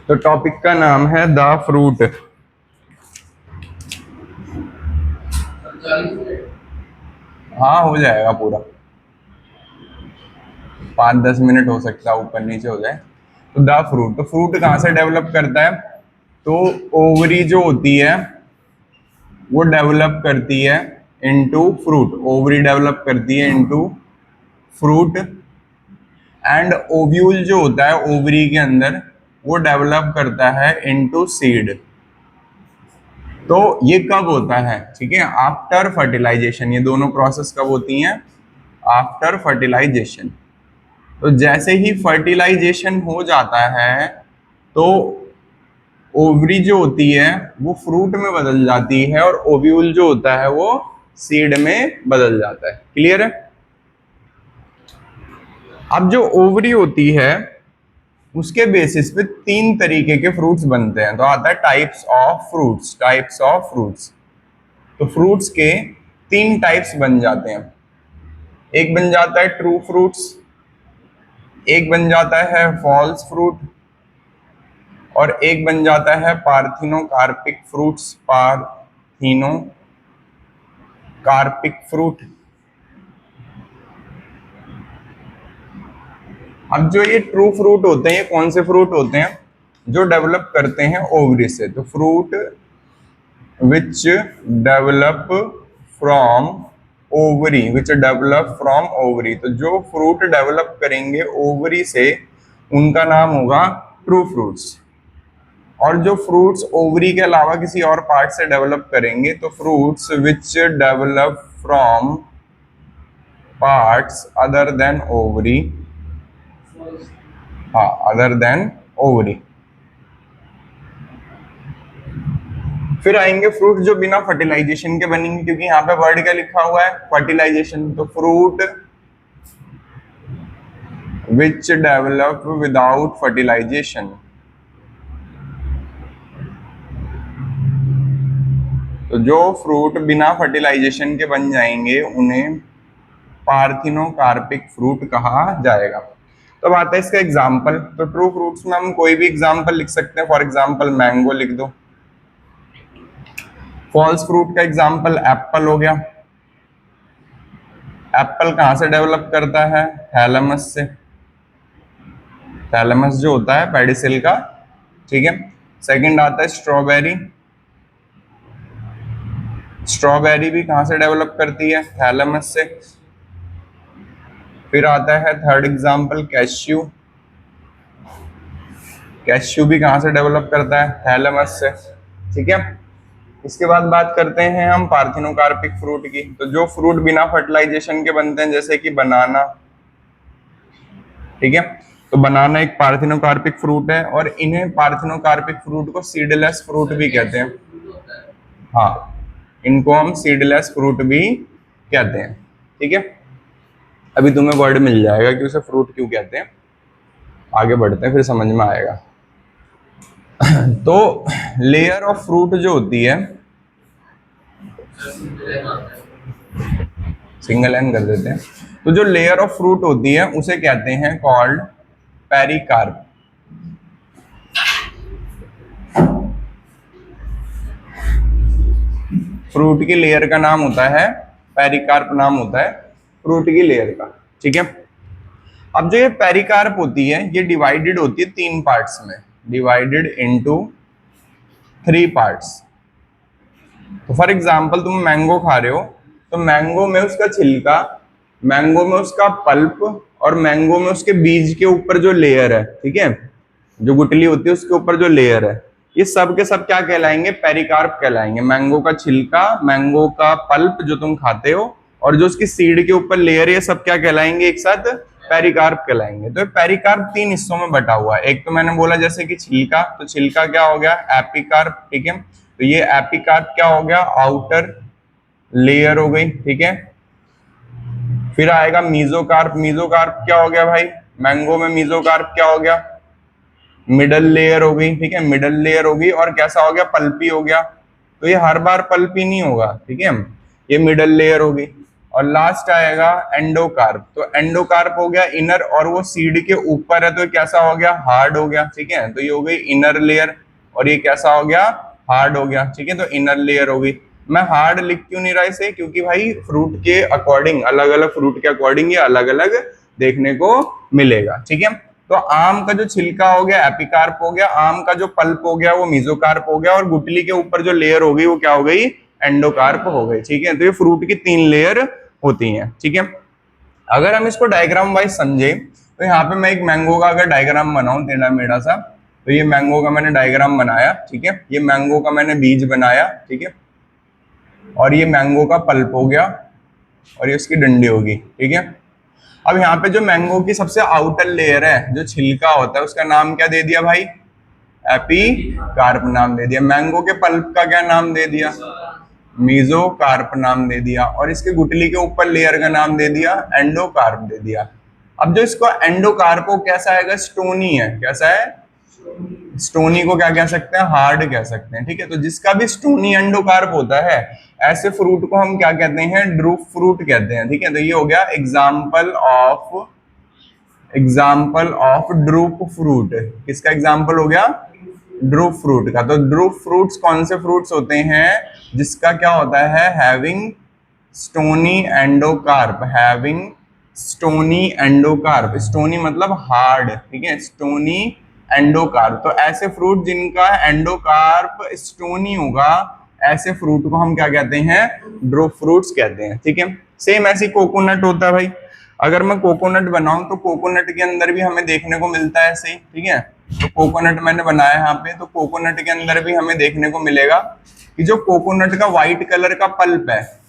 तो टॉपिक का नाम है द फ्रूट। हाँ, हो जाएगा पूरा। 5-10 मिनट हो सकता है, ऊपर नीचे हो जाए। तो द फ्रूट, तो फ्रूट कहाँ से डेवलप करता है? तो ओवरी जो होती है वो डेवलप करती है इनटू फ्रूट। ओवरी डेवलप करती है इनटू फ्रूट। एंड ओव्यूल जो होता है ओवरी के अंदर वो डेवलप करता है इनटू सीड। तो ये कब होता है? ठीक है, आफ्टर फर्टिलाइजेशन। ये दोनों प्रोसेस कब होती हैं? After fertilisation. तो जैसे ही फर्टिलाइजेशन हो जाता है तो ओवरी जो होती है वो फ्रूट में बदल जाती है और ओव्यूल जो होता है वो सीड में बदल जाता है। क्लियर है? अब जो ओवरी होती है उसके बेसिस पे 3 तरीके के फ्रूट्स बनते हैं। तो आता है types of fruits. Types of fruits, तो फ्रूट्स के 3 टाइप्स बन जाते हैं। एक बन जाता है ट्रू फ्रूट्स, एक बन जाता है फॉल्स फ्रूट, और एक बन जाता है पार्थिनोकार्पिक फ्रूट्स। Parthenocarpic fruit. अब जो ये ट्रू फ्रूट होते हैं, ये कौन से फ्रूट होते हैं? जो डेवलप करते हैं ओवरी से। तो fruit which develop from ovary, which develop from ovary. तो जो फ्रूट डेवलप करेंगे ओवरी से उनका नाम होगा ट्रू फ्रूट्स। और जो फ्रूट्स ओवरी के अलावा किसी और पार्ट से डेवलप करेंगे तो fruits which develop from parts other than ovary. हाँ, अदर देन ओवरी। फिर आएंगे फ्रूट जो बिना फर्टिलाइजेशन के बनेंगे, क्योंकि यहाँ पे वर्ड क्या लिखा हुआ है? फर्टिलाइजेशन। तो fruit which develop without fertilisation. तो जो फ्रूट बिना फर्टिलाइजेशन के बन जाएंगे उन्हें पार्थिनोकार्पिक फ्रूट कहा जाएगा। तो अब आता है इसका एग्जाम्पल। तो ट्रू फ्रूट्स में हम कोई भी एग्जाम्पल लिख सकते हैं। फॉर एग्जाम्पल मैंगो लिख दो। फॉल्स फ्रूट का एग्जाम्पल एप्पल हो गया। एप्पल कहां से डेवलप करता है? थैलेमस से। थैलेमस जो होता है पेडिसिल का। ठीक है। सेकंड आता है स्ट्रॉबेरी। स्ट्रॉबेरी भी कहां से डेवलप करती है? थैलेमस से। फिर आता है थर्ड एग्जाम्पल कैश्यू। कैश्यू भी कहां से डेवलप करता है? थैलेमस से। ठीक है। इसके बाद बात करते हैं हम पार्थिनोकार्पिक फ्रूट की। तो जो फ्रूट बिना फर्टिलाइजेशन के बनते हैं, जैसे कि बनाना। ठीक है। तो बनाना एक पार्थिनोकार्पिक फ्रूट है और इन्हें पार्थिनोकार्पिक फ्रूट को सीडलेस फ्रूट भी कहते हैं। हाँ, इनको हम सीडलेस फ्रूट भी कहते हैं। ठीक है। अभी तुम्हें वर्ड मिल जाएगा कि उसे फ्रूट क्यों कहते हैं। आगे बढ़ते हैं, फिर समझ में आएगा। तो लेयर ऑफ फ्रूट जो होती है, सिंगल एन कर देते हैं। तो जो लेयर ऑफ फ्रूट होती है उसे कहते हैं कॉल्ड पेरिकार्प। फ्रूट की लेयर का नाम होता है पेरिकार्प। नाम होता है फ्रूट की लेयर का। ठीक है। अब जो ये पेरिकार्प होती है ये डिवाइडेड होती है 3 पार्ट्स में। Divided into 3 parts. तो फॉर एग्जांपल तुम मैंगो खा रहे हो, तो मैंगो में उसका छिलका, मैंगो में उसका पल्प, और मैंगो में उसके बीज के ऊपर जो लेयर है, ठीक है, जो गुठली होती है उसके ऊपर जो लेयर है, ये सब के सब क्या कहलाएंगे? पेरिकार्प कहलाएंगे। मैंगो का छिलका, मैंगो का पल्प जो तुम खाते हो, और जो उसकी सीड के ऊपर लेयर है, ये सब क्या कहलाएंगे? एक साथ पेरिकार्प कहलाएंगे। तो पेरिकार्प 3 हिस्सों में बटा हुआ है। एक तो मैंने बोला जैसे कि छिलका, तो छिलका क्या हो गया? एपिकार्प। ठीक है। तो ये एपिकार्प क्या हो गया? आउटर लेयर हो गई। ठीक है। फिर आएगा मीजोकार्प। मीजोकार्प क्या हो गया भाई? मैंगो में मीजोकार्प क्या हो गया? मिडल लेयर हो गई। ठीक है, मिडल लेयर होगी। और कैसा हो गया? पल्पी हो गया। तो ये हर बार पल्पी नहीं होगा। ठीक है, ये मिडल लेयर होगी। और लास्ट आएगा एंडोकार्प। तो एंडोकार्प हो गया इनर, और वो सीड के ऊपर है तो कैसा हो गया, हार्ड हो गया। ठीक है, तो ये हो गई इनर लेयर, और ये कैसा हो गया, हार्ड हो गया। ठीक है, तो इनर लेयर हो गई। मैं हार्ड लिख क्यों नहीं रहा इसे, क्योंकि भाई फ्रूट के अकॉर्डिंग, अलग अलग फ्रूट के अकॉर्डिंग ये अलग अलग देखने को मिलेगा। ठीक है, तो आम का जो छिलका हो गया एपिकार्प हो गया, आम का जो पल्प हो गया वो मेसोकार्प हो गया, और गुठली के ऊपर जो लेयर हो गई वो क्या हो गई, एंडोकार्प हो गई। ठीक है, तो ये फ्रूट की 3 लेयर होती हैं। ठीक है, अगर हम इसको डायग्राम वाइज समझे तो यहाँ पे मैं एक मैंगो का अगर डायग्राम बनाऊं टेढ़ा मेढ़ा सा, तो ये मैंगो का मैंने डायग्राम बनाया। ठीक है, ये मैंगो का मैंने बीज बनाया। ठीक है, और ये मैंगो का पल्प हो गया, और ये उसकी डंडी होगी। ठीक है, अब यहाँ पे जो मैंगो की सबसे आउटर लेयर है, जो छिलका होता है, उसका नाम क्या दे दिया भाई, एपिकार्प नाम दे दिया। मैंगो के पल्प का क्या नाम दे दिया, मेसोकार्प नाम दे दिया, और इसके गुठली के ऊपर लेयर का नाम दे दिया, एंडोकार्प दे दिया। अब जो इसको एंडोकार्प हो कैसा आएगा, स्टोनी है। कैसा है, स्टोनी को क्या कह सकते हैं, हार्ड कह सकते हैं। ठीक है, तो जिसका भी स्टोनी एंडोकार्प होता है, ऐसे फ्रूट को हम क्या कहते हैं, ड्रूप फ्रूट कहते हैं। ठीक है, तो ये हो गया एग्जाम्पल ऑफ ड्रूप फ्रूट। किसका एग्जाम्पल हो गया, ड्रूप फ्रूट का। तो ड्रूप फ्रूट्स कौन से फ्रूट्स होते हैं, जिसका क्या होता है, having stony endocarp, having stony endocarp. Stony मतलब हार्ड। ठीक है, स्टोनी एंडोकार्प। तो ऐसे फ्रूट जिनका एंडोकार्प स्टोनी होगा, ऐसे फ्रूट को हम क्या कहते हैं, ड्रूप फ्रूट्स कहते हैं। ठीक है, सेम ऐसी कोकोनट होता है भाई। अगर मैं कोकोनट बनाऊं तो कोकोनट के अंदर भी हमें देखने को मिलता है ऐसे ही। ठीक है, तो कोकोनट मैंने बनाया यहाँ पे, तो कोकोनट के अंदर भी हमें देखने को मिलेगा कि जो कोकोनट का व्हाइट कलर का पल्प है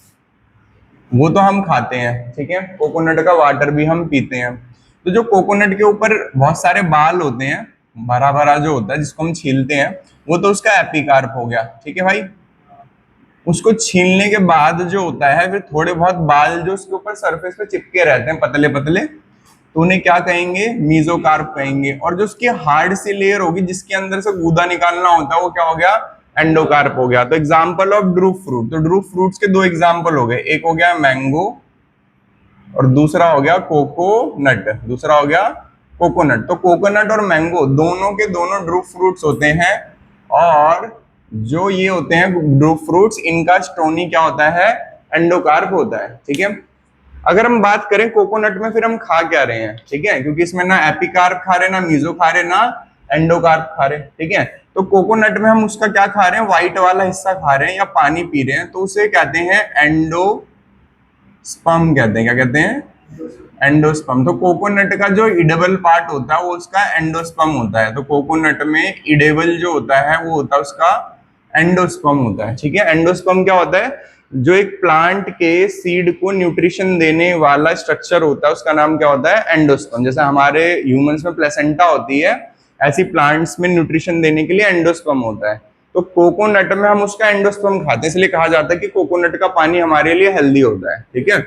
वो तो हम खाते हैं। ठीक है, कोकोनट का वाटर भी हम पीते हैं। तो जो कोकोनट के ऊपर बहुत सारे बाल होते हैं, भरा भरा जो होता है जिसको हम छीलते हैं, वो तो उसका एपिकार्प हो गया। ठीक है भाई, उसको छीलने के बाद जो होता है फिर थोड़े बहुत बाल जो उसके ऊपर सरफेस पे चिपके रहते हैं पतले पतले, तो उन्हें क्या कहेंगे, मीजोकार्प कहेंगे। और जो उसकी हार्ड सी लेयर होगी जिसके अंदर से गूदा निकालना होता है, वो क्या हो गया, एंडोकार्प हो गया। तो एग्जाम्पल ऑफ ड्रूप फ्रूट, तो ड्रूप फ्रूट्स के 2 एग्जाम्पल हो गए, एक हो गया मैंगो और दूसरा हो गया कोकोनट, दूसरा हो गया कोकोनट। तो कोकोनट और मैंगो दोनों के दोनों ड्रूप फ्रूट्स होते हैं, और जो ये होते हैं ड्रूप फ्रूट्स, इनका स्टोनी क्या होता है, एंडोकार्प होता है। ठीक है, अगर हम बात करें कोकोनट में, फिर हम खा क्या रहे हैं, ठीक है, क्योंकि इसमें ना एपिकार्प खा रहे, ना मीजो खा रहे, ना एंडोकार्प खा रहे। ठीक है, तो कोकोनट में हम उसका क्या खा रहे हैं, व्हाइट वाला हिस्सा खा रहे हैं या पानी पी रहे हैं, तो उसे कहते हैं एंडोस्पर्म कहते हैं। क्या कहते हैं, एंडोस्पर्म। तो कोकोनट का जो इडेबल पार्ट होता है वो उसका एंडोस्पर्म होता है। तो कोकोनट में इडेबल जो होता है वो होता है उसका एंडोस्पर्म होता है। ठीक है, एंडोस्पर्म क्या होता है, जो एक प्लांट के सीड को न्यूट्रिशन देने वाला स्ट्रक्चर होता है, उसका नाम क्या होता है, एंडोस्पर्म। जैसे हमारे ह्यूमंस में प्लेसेंटा होती है, ऐसी प्लांट्स में न्यूट्रिशन देने के लिए एंडोस्पर्म होता है। तो कोकोनट में हम उसका एंडोस्पर्म खाते हैं, इसलिए कहा जाता है कि कोकोनट का पानी हमारे लिए हेल्दी होता है। ठीक है,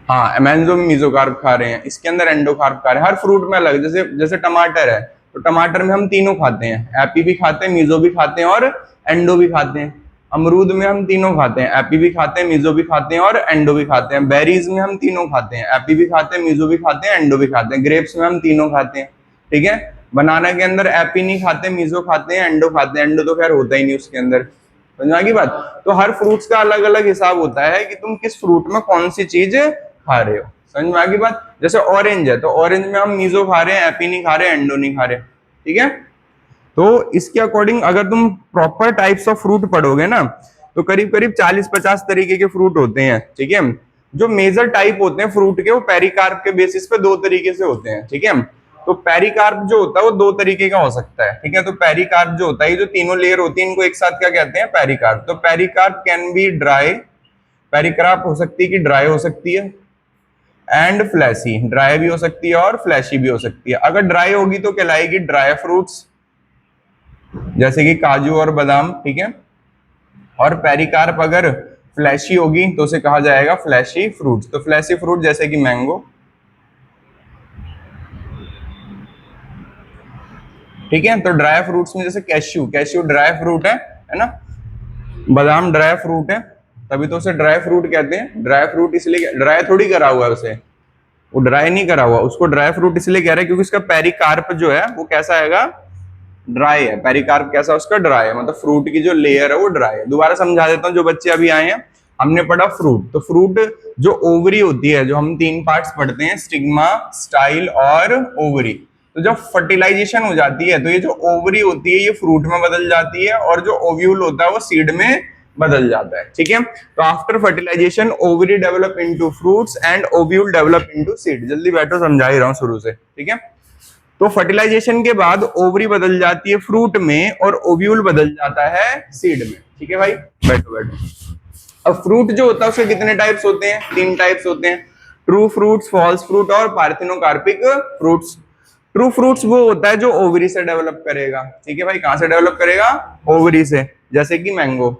हाँ, अमेंजो में मीजोकार्प खा रहे हैं, इसके अंदर एंडोकार्प खा रहे हैं। हर फ्रूट में अलग, जैसे जैसे टमाटर है, तो टमाटर में हम तीनों खाते हैं, एपी भी खाते हैं, मीजो भी खाते हैं और एंडो भी खाते हैं। अमरूद में हम तीनों खाते हैं, एपी भी खाते हैं, मीजो भी खाते हैं और एंडो भी खाते हैं। बेरीज में हम तीनों खाते हैं, एपी भी खाते हैं, मीजो भी खाते हैं, एंडो भी खाते हैं। ग्रेप्स में हम तीनों खाते हैं। ठीक है, बनाना के अंदर एपी नहीं खाते, मीजो खाते हैं, एंडो खाते हैं। एंडो तो खैर होता ही नहीं उसके अंदर, समझ की बात। तो हर फ्रूट्स का अलग अलग हिसाब होता है कि तुम किस फ्रूट में कौन सी चीज खा रहे हो, समझ में आ गई बात। जैसे ऑरेंज है, तो ऑरेंज में हम मीजो खा रहे हैं, एपी नहीं खा रहे, एंडो नहीं खा रहे। ठीक है, तो इसके अकॉर्डिंग अगर तुम प्रॉपर टाइप्स ऑफ फ्रूट पढ़ोगे ना, तो करीब करीब 40-50 तरीके के फ्रूट होते हैं। ठीक है, जो मेजर टाइप होते हैं फ्रूट के, वो पेरिकार्प के बेसिस पे 2 तरीके से होते हैं। ठीक है, तो पेरिकार्प जो होता है वो 2 तरीके का हो सकता है। ठीक है, तो पेरिकार्प जो होता है, ये जो तीनों लेयर होती है, इनको एक साथ क्या कहते हैं, पेरिकार्प। तो pericarp can be dry, pericarp हो सकती है कि ड्राई हो सकती है, एंड फ्लैशी, ड्राई भी हो सकती है और फ्लैशी भी हो सकती है। अगर ड्राई होगी तो कहलाएगी ड्राई फ्रूट्स, जैसे कि काजू और बादाम। ठीक है, और पेरिकार्प अगर फ्लैशी होगी तो उसे कहा जाएगा फ्लैशी फ्रूट्स। तो फ्लैशी फ्रूट जैसे कि मैंगो। ठीक है, तो ड्राई फ्रूट्स में जैसे कैश्यू, कैश्यू ड्राई फ्रूट है ना, बादाम ड्राई फ्रूट है। तभी तो उसे ड्राई फ्रूट कहते हैं। ड्राई फ्रूट इसलिए, ड्राई थोड़ी करा हुआ है उसे, वो ड्राई नहीं करा हुआ, उसको ड्राई फ्रूट इसलिए कह रहे हैं क्योंकि उसका पेरिकार्प जो है वो कैसा आएगा, ड्राई है। पेरिकार्प कैसा, उसका ड्राई है, मतलब फ्रूट की जो लेयर है वो ड्राई है। दोबारा समझा देता हूँ जो बच्चे अभी आए हैं, हमने पढ़ा फ्रूट, तो फ्रूट जो ओवरी होती है, जो हम तीन पार्ट्स पढ़ते हैं, स्टिग्मा, स्टाइल और ओवरी, तो जब फर्टिलाइजेशन हो जाती है तो ये जो ओवरी होती है ये फ्रूट में बदल जाती है और जो ओव्यूल होता है वो सीड में बदल जाता है। ठीक है, तो after fertilisation ovary develop into fruits and ovule develop into seed. जल्दी बैठो, समझा ही रहा हूं शुरू से। ठीक है, तो फर्टिलाइजेशन के बाद ओवरी बदल जाती है फ्रूट में और ओव्यूल बदल जाता है सीड में। ठीक है भाई, बैठो बैठो। अब फ्रूट जो होता है उसके कितने टाइप्स होते हैं, तीन टाइप्स होते हैं, ट्रू फ्रूट्स, फॉल्स फ्रूट और पार्थिनोकार्पिक फ्रूट्स। ट्रू फ्रूट्स वो होता है जो ओवरी से डेवलप करेगा। ठीक है भाई, कहां से डेवलप करेगा, ओवरी से, जैसे कि मैंगो।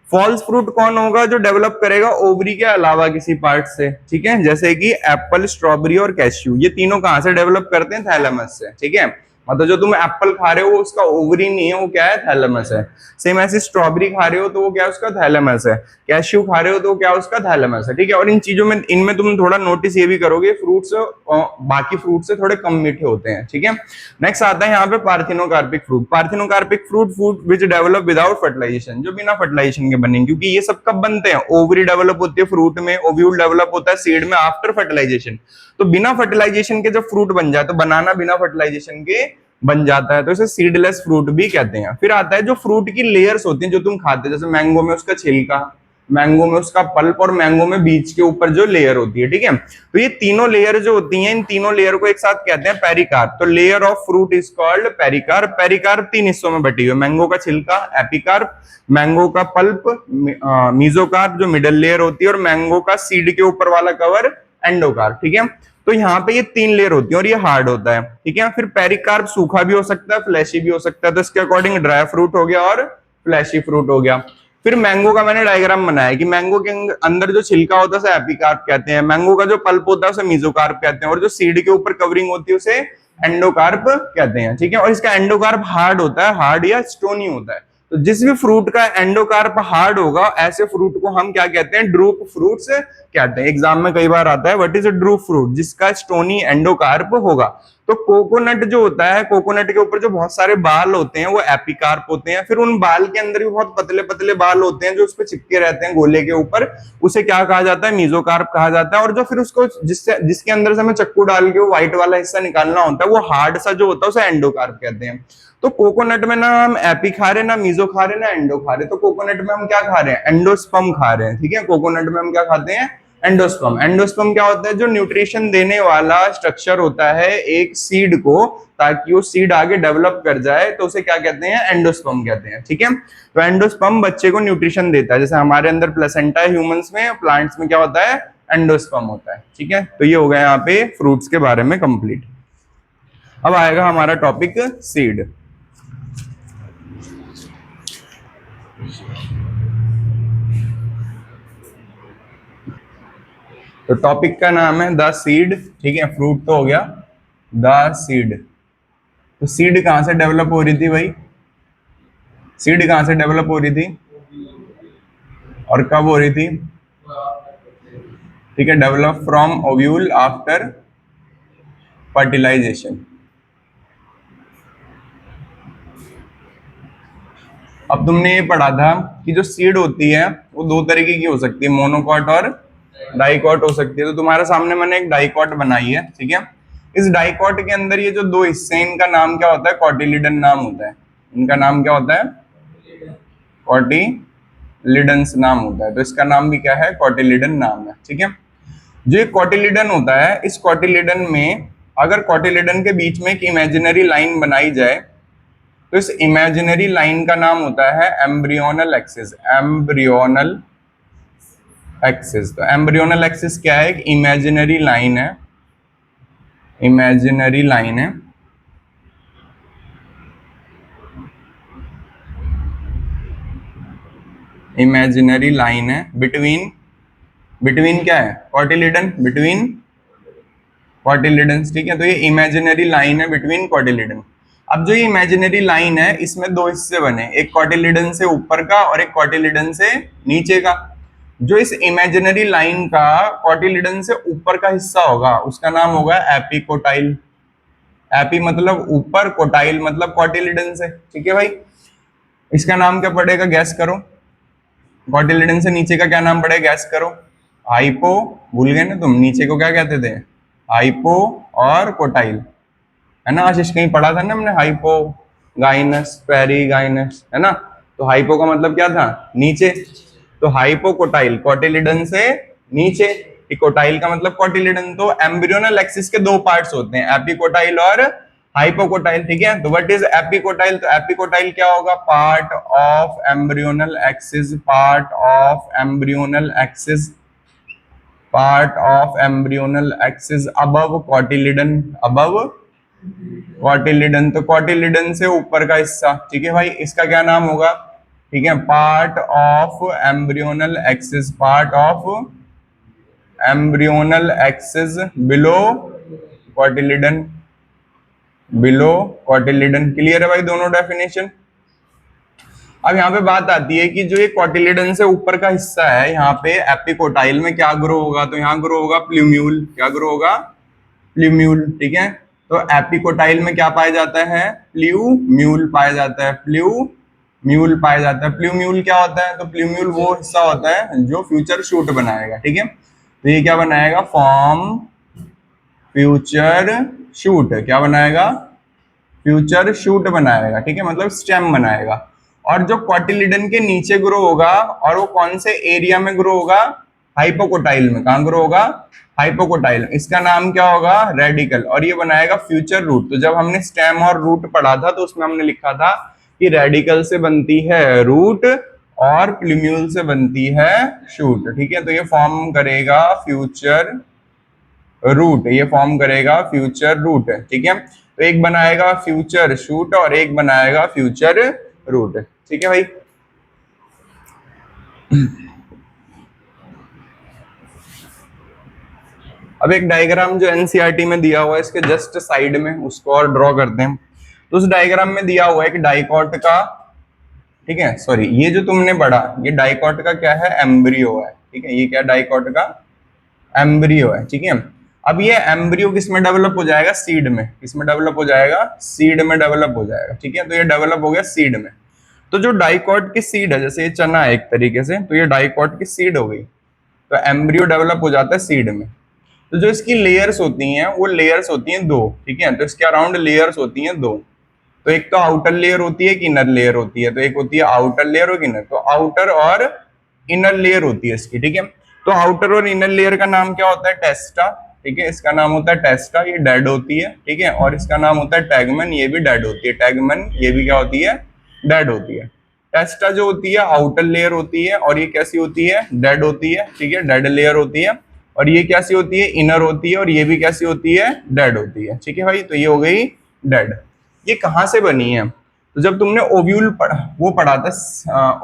फॉल्स फ्रूट कौन होगा, जो डेवलप करेगा ओवरी के अलावा किसी पार्ट से। ठीक है, जैसे कि एप्पल, स्ट्रॉबेरी और कैश्यू, ये तीनों कहां से डेवलप करते हैं, थैलेमस से। ठीक है, मतलब जो तुम एप्पल खा रहे हो वो उसका ओवरी नहीं है, वो क्या है, थैलेमस है। सेम ऐसे स्ट्रॉबेरी खा रहे हो तो वो क्या है, उसका थैलेमस है। कैश्यू खा रहे हो तो क्या है, उसका थैलेमस है। ठीक है, और इन चीजों में, इनमें तुम थोड़ा नोटिस ये भी करोगे, फ्रूट्स बाकी फ्रूट से थोड़े कम मीठे होते हैं। ठीक है, नेक्स्ट आता है यहाँ पे parthenocarpic fruit. Parthenocarpic fruit which develop without fertilisation, जो बिना फर्टिलाइजेशन के बनेंगे, क्योंकि ये सब कब बनते हैं, ओवरी डेवलप होती है फ्रूट में, ओव्यूल डेवलप होता है सीड में आफ्टर फर्टिलाइजेशन। तो बिना फर्टिलाइजेशन के जब फ्रूट बन जाए, तो बनाना बिना फर्टिलाइजेशन के बन जाता है, तो इसे सीडलेस फ्रूट भी कहते हैं। फिर आता है जो फ्रूट की लेयर्स होती हैं जो तुम खाते हैं, जैसे मैंगो में उसका छिलका, मैंगो में उसका पल्प और मैंगो में बीज के ऊपर जो लेयर होती है। ठीक है, तो ये तीनों लेयर जो होती हैं, इन तीनों लेयर को एक साथ कहते हैं पेरिकार्प। तो layer of fruit is called pericarp. Pericarp तीन हिस्सों में बटी हुई है, मैंगो का छिलका एपिकार्प, मैंगो का पल्प मीजोकार्प जो मिडल लेयर होती है, और मैंगो का सीड के ऊपर वाला कवर एंडोकार्प। ठीक है, तो यहाँ पे ये तीन लेयर होती है और ये हार्ड होता है। ठीक है, फिर पेरिकार्प सूखा भी हो सकता है, फ्लैशी भी हो सकता है, तो इसके अकॉर्डिंग ड्राई फ्रूट हो गया और फ्लैशी फ्रूट हो गया। फिर मैंगो का मैंने डायग्राम बनाया कि मैंगो के अंदर जो छिलका होता है उसे एपिकार्प कहते हैं, मैंगो का जो पल्प होता है उसे मीजोकार्प कहते हैं, और जो सीड के ऊपर कवरिंग होती है उसे एंडोकार्प कहते हैं। ठीक है, और इसका एंडोकार्प हार्ड होता है, हार्ड या स्टोनी होता है। तो जिस भी फ्रूट का एंडोकार्प हार्ड होगा, ऐसे फ्रूट को हम क्या कहते हैं, ड्रूप फ्रूट्स कहते हैं। एग्जाम में कई बार आता है what is a drupe fruit, जिसका स्टोनी एंडोकार्प होगा। तो कोकोनट जो होता है, कोकोनट के ऊपर जो बहुत सारे बाल होते हैं वो एपिकार्प होते हैं। फिर उन बाल के अंदर भी बहुत पतले पतले बाल होते हैं जो उस पर चिपके रहते हैं गोले के ऊपर, उसे क्या कहा जाता है, मीजोकार्प कहा जाता है। और जो फिर उसको जिसके अंदर से हमें चक्कू डाल के वो व्हाइट वाला हिस्सा निकालना होता है, वो हार्ड सा जो होता है उसे एंडोकार्प कहते हैं। तो कोकोनट में ना हम एपी खा रहे, ना मीजो खा रहे, ना एंडो खा रहे, तो कोकोनट में हम क्या खा रहे हैं, एंडोस्पर्म खा रहे हैं। ठीक है, कोकोनट में हम क्या खाते हैं, एंडोस्पर्म। एंडोस्पर्म क्या होता है, जो न्यूट्रिशन देने वाला स्ट्रक्चर होता है एक सीड को, ताकि वो सीड आगे डेवलप कर जाए, तो उसे क्या कहते हैं, एंडोस्पर्म कहते हैं। ठीक है, तो एंडोस्पर्म बच्चे को न्यूट्रिशन देता है, जैसे हमारे अंदर प्लेसेंटा है ह्यूमंस में, प्लांट्स में क्या होता है, एंडोस्पर्म होता है। ठीक है, तो ये हो गया यहाँ पे फ्रूट्स के बारे में कंप्लीट। अब आएगा हमारा टॉपिक सीड। तो टॉपिक का नाम है द सीड। ठीक है, फ्रूट तो हो गया, द सीड। तो सीड कहां से डेवलप हो रही थी भाई, सीड कहां से डेवलप हो रही थी और कब हो रही थी। ठीक है, develop from ovule after fertilisation. अब तुमने ये पढ़ा था कि जो सीड होती है वो दो तरीके की हो सकती है, मोनोकॉट और डाइकॉट हो सकती है। तो तुम्हारे सामने मैंने एक डाइकॉट बनाई है। ठीक है, इस डाइकॉट के अंदर ये जो दो हिस्से हैं इनका नाम क्या होता है, कॉटिलिडन नाम होता है। इनका नाम क्या होता है, कॉटिलिडन्स नाम होता है। तो इसका नाम भी क्या है, कॉटिलिडन नाम है। ठीक है, जो एक कॉटिलिडन होता है, इस कॉटिलिडन में अगर कॉटिलिडन के बीच में एक इमेजिनरी लाइन बनाई जाए, तो इस इमेजिनरी लाइन का नाम होता है एम्ब्रियोनल एक्सिस। एम्ब्रियोनल एक्सिस, तो एम्ब्रियोनल एक्सिस क्या है, एक इमेजिनरी लाइन है, इमेजिनरी लाइन है इमेजिनरी लाइन है बिटवीन, बिटवीन क्या है, कॉटिलिडन, बिटवीन कॉटिलिडन्स। ठीक है, तो ये इमेजिनरी लाइन है बिटवीन कॉटिलिडन। अब जो ये इमेजिनरी लाइन है इसमें दो हिस्से बने, एक कॉटिलिडन से ऊपर का और एक कॉटिलिडन से नीचे का। जो इस इमेजिनरी लाइन का कॉटिलिडन से ऊपर का हिस्सा होगा उसका नाम होगा एपिकोटाइल। एपी मतलब ऊपर, कोटाइल मतलब कॉटिलिडन से, ठीक है भाई। इसका नाम क्या पड़ेगा, गैस करो। कॉटिलिडन से नीचे का क्या नाम पड़ेगा, गैस करो। हाइपो, भूल गए ना तुम, नीचे को क्या कहते थे, हाइपो और कोटाइल, है ना। आशीष कहीं पढ़ा था ना हमने, हाइपो गाइनस, पेरीगाइनस, है ना। तो हाइपो का मतलब क्या था, नीचे। तो हाइपोकोटाइल कॉटिलिडन से नीचे, कोटाइल का मतलब कॉटिलिडन। तो एम्ब्रियोनल एक्सिस के दो पार्ट्स होते हैं, एपिकोटाइल और हाइपोकोटाइल, ठीक है। तो व्हाट इज एपिकोटाइल, तो एपिकोटाइल क्या होगा, part of embryonal axis, part of embryonal axis, part of embryonal axis above cotyledon, above cotyledon. तो कॉटिलिडन से ऊपर का हिस्सा, ठीक है भाई, इसका क्या नाम होगा, ठीक है, part of embryonal axis, part of embryonal axis below cotyledon, below cotyledon. Clear है भाई दोनों डेफिनेशन। अब यहाँ पे बात आती है कि जो ये कॉटिलिडन से ऊपर का हिस्सा है, यहाँ पे एपिकोटाइल में क्या ग्रो होगा, तो यहाँ ग्रो होगा प्ल्यूम्यूल। क्या ग्रो होगा, प्ल्यूम्यूल, ठीक है। तो एपिकोटाइल में क्या पाया जाता है, प्ल्यूम्यूल पाया जाता है, प्ल्यूम्यूल पाया जाता है। प्ल्यूम्यूल क्या होता है, तो प्ल्यूम्यूल वो हिस्सा होता है जो फ्यूचर शूट बनाएगा, ठीक है। तो ये क्या बनाएगा, फॉर्म फ्यूचर शूट, क्या बनाएगा, फ्यूचर शूट बनाएगा, ठीक है, मतलब स्टेम बनाएगा। और जो कॉटिलिडन के नीचे ग्रो होगा, और वो कौन से एरिया में ग्रो होगा, हाइपोकोटाइल में। कहां ग्रो होगा, हाइपोकोटाइल। इसका नाम क्या होगा, रेडिकल, और ये बनाएगा फ्यूचर रूट। तो जब हमने स्टेम और रूट पढ़ा था तो उसमें हमने लिखा था कि रेडिकल से बनती है रूट और प्ल्यूम्यूल से बनती है शूट, ठीक है। तो ये फॉर्म करेगा फ्यूचर रूट, ये फॉर्म करेगा फ्यूचर रूट, ठीक है। तो एक बनाएगा फ्यूचर शूट और एक बनाएगा फ्यूचर रूट, ठीक है भाई। अब एक डायग्राम जो एनसीईआरटी में दिया हुआ है इसके जस्ट साइड में, उसको और ड्रॉ करते हैं। तो उस डायग्राम में दिया हुआ है कि डाइकॉट का, ठीक है, सॉरी, ये जो तुमने पढ़ा ये डाइकॉट का क्या है, एम्ब्रियो है, ठीक है। ये क्या डाइकॉट का एम्ब्रियो है, ठीक है। अब ये एम्ब्रियो किस में डेवलप हो जाएगा, सीड में। किस में डेवलप हो जाएगा, सीड में डेवलप हो जाएगा, ठीक है। तो ये डेवलप हो गया सीड में। तो जो डाइकॉट की सीड है, जैसे ये चना है एक तरीके से, तो ये डाइकॉट की सीड हो गई। तो एम्ब्रियो डेवलप हो जाता है सीड में। तो जो इसकी लेयर्स होती हैं वो लेयर्स होती हैं दो, ठीक है। तो इसके अराउंड लेयर्स होती हैं दो। तो एक तो आउटर लेयर होती है, एक इनर लेयर होती है। तो एक होती है आउटर लेयर और इनर। तो आउटर और इनर लेयर होती है इसकी, ठीक है। तो आउटर और इनर लेयर का नाम क्या होता है, टेस्टा, ठीक है। इसका नाम होता है टेस्टा, ये डेड होती है, ठीक है। और इसका नाम होता है टैगमन, ये भी डेड होती है। टैगमन ये भी क्या होती है, डेड होती है। टेस्टा जो होती है आउटर लेयर होती है, और ये कैसी होती है, डेड होती है, ठीक है, डेड लेयर होती है। और ये कैसी होती है, इनर होती है, और ये भी कैसी होती है, डेड होती है, ठीक है भाई। तो ये हो गई डेड। ये कहाँ से बनी है, तो जब तुमने ओव्यूल पढ़ा, वो पढ़ा था,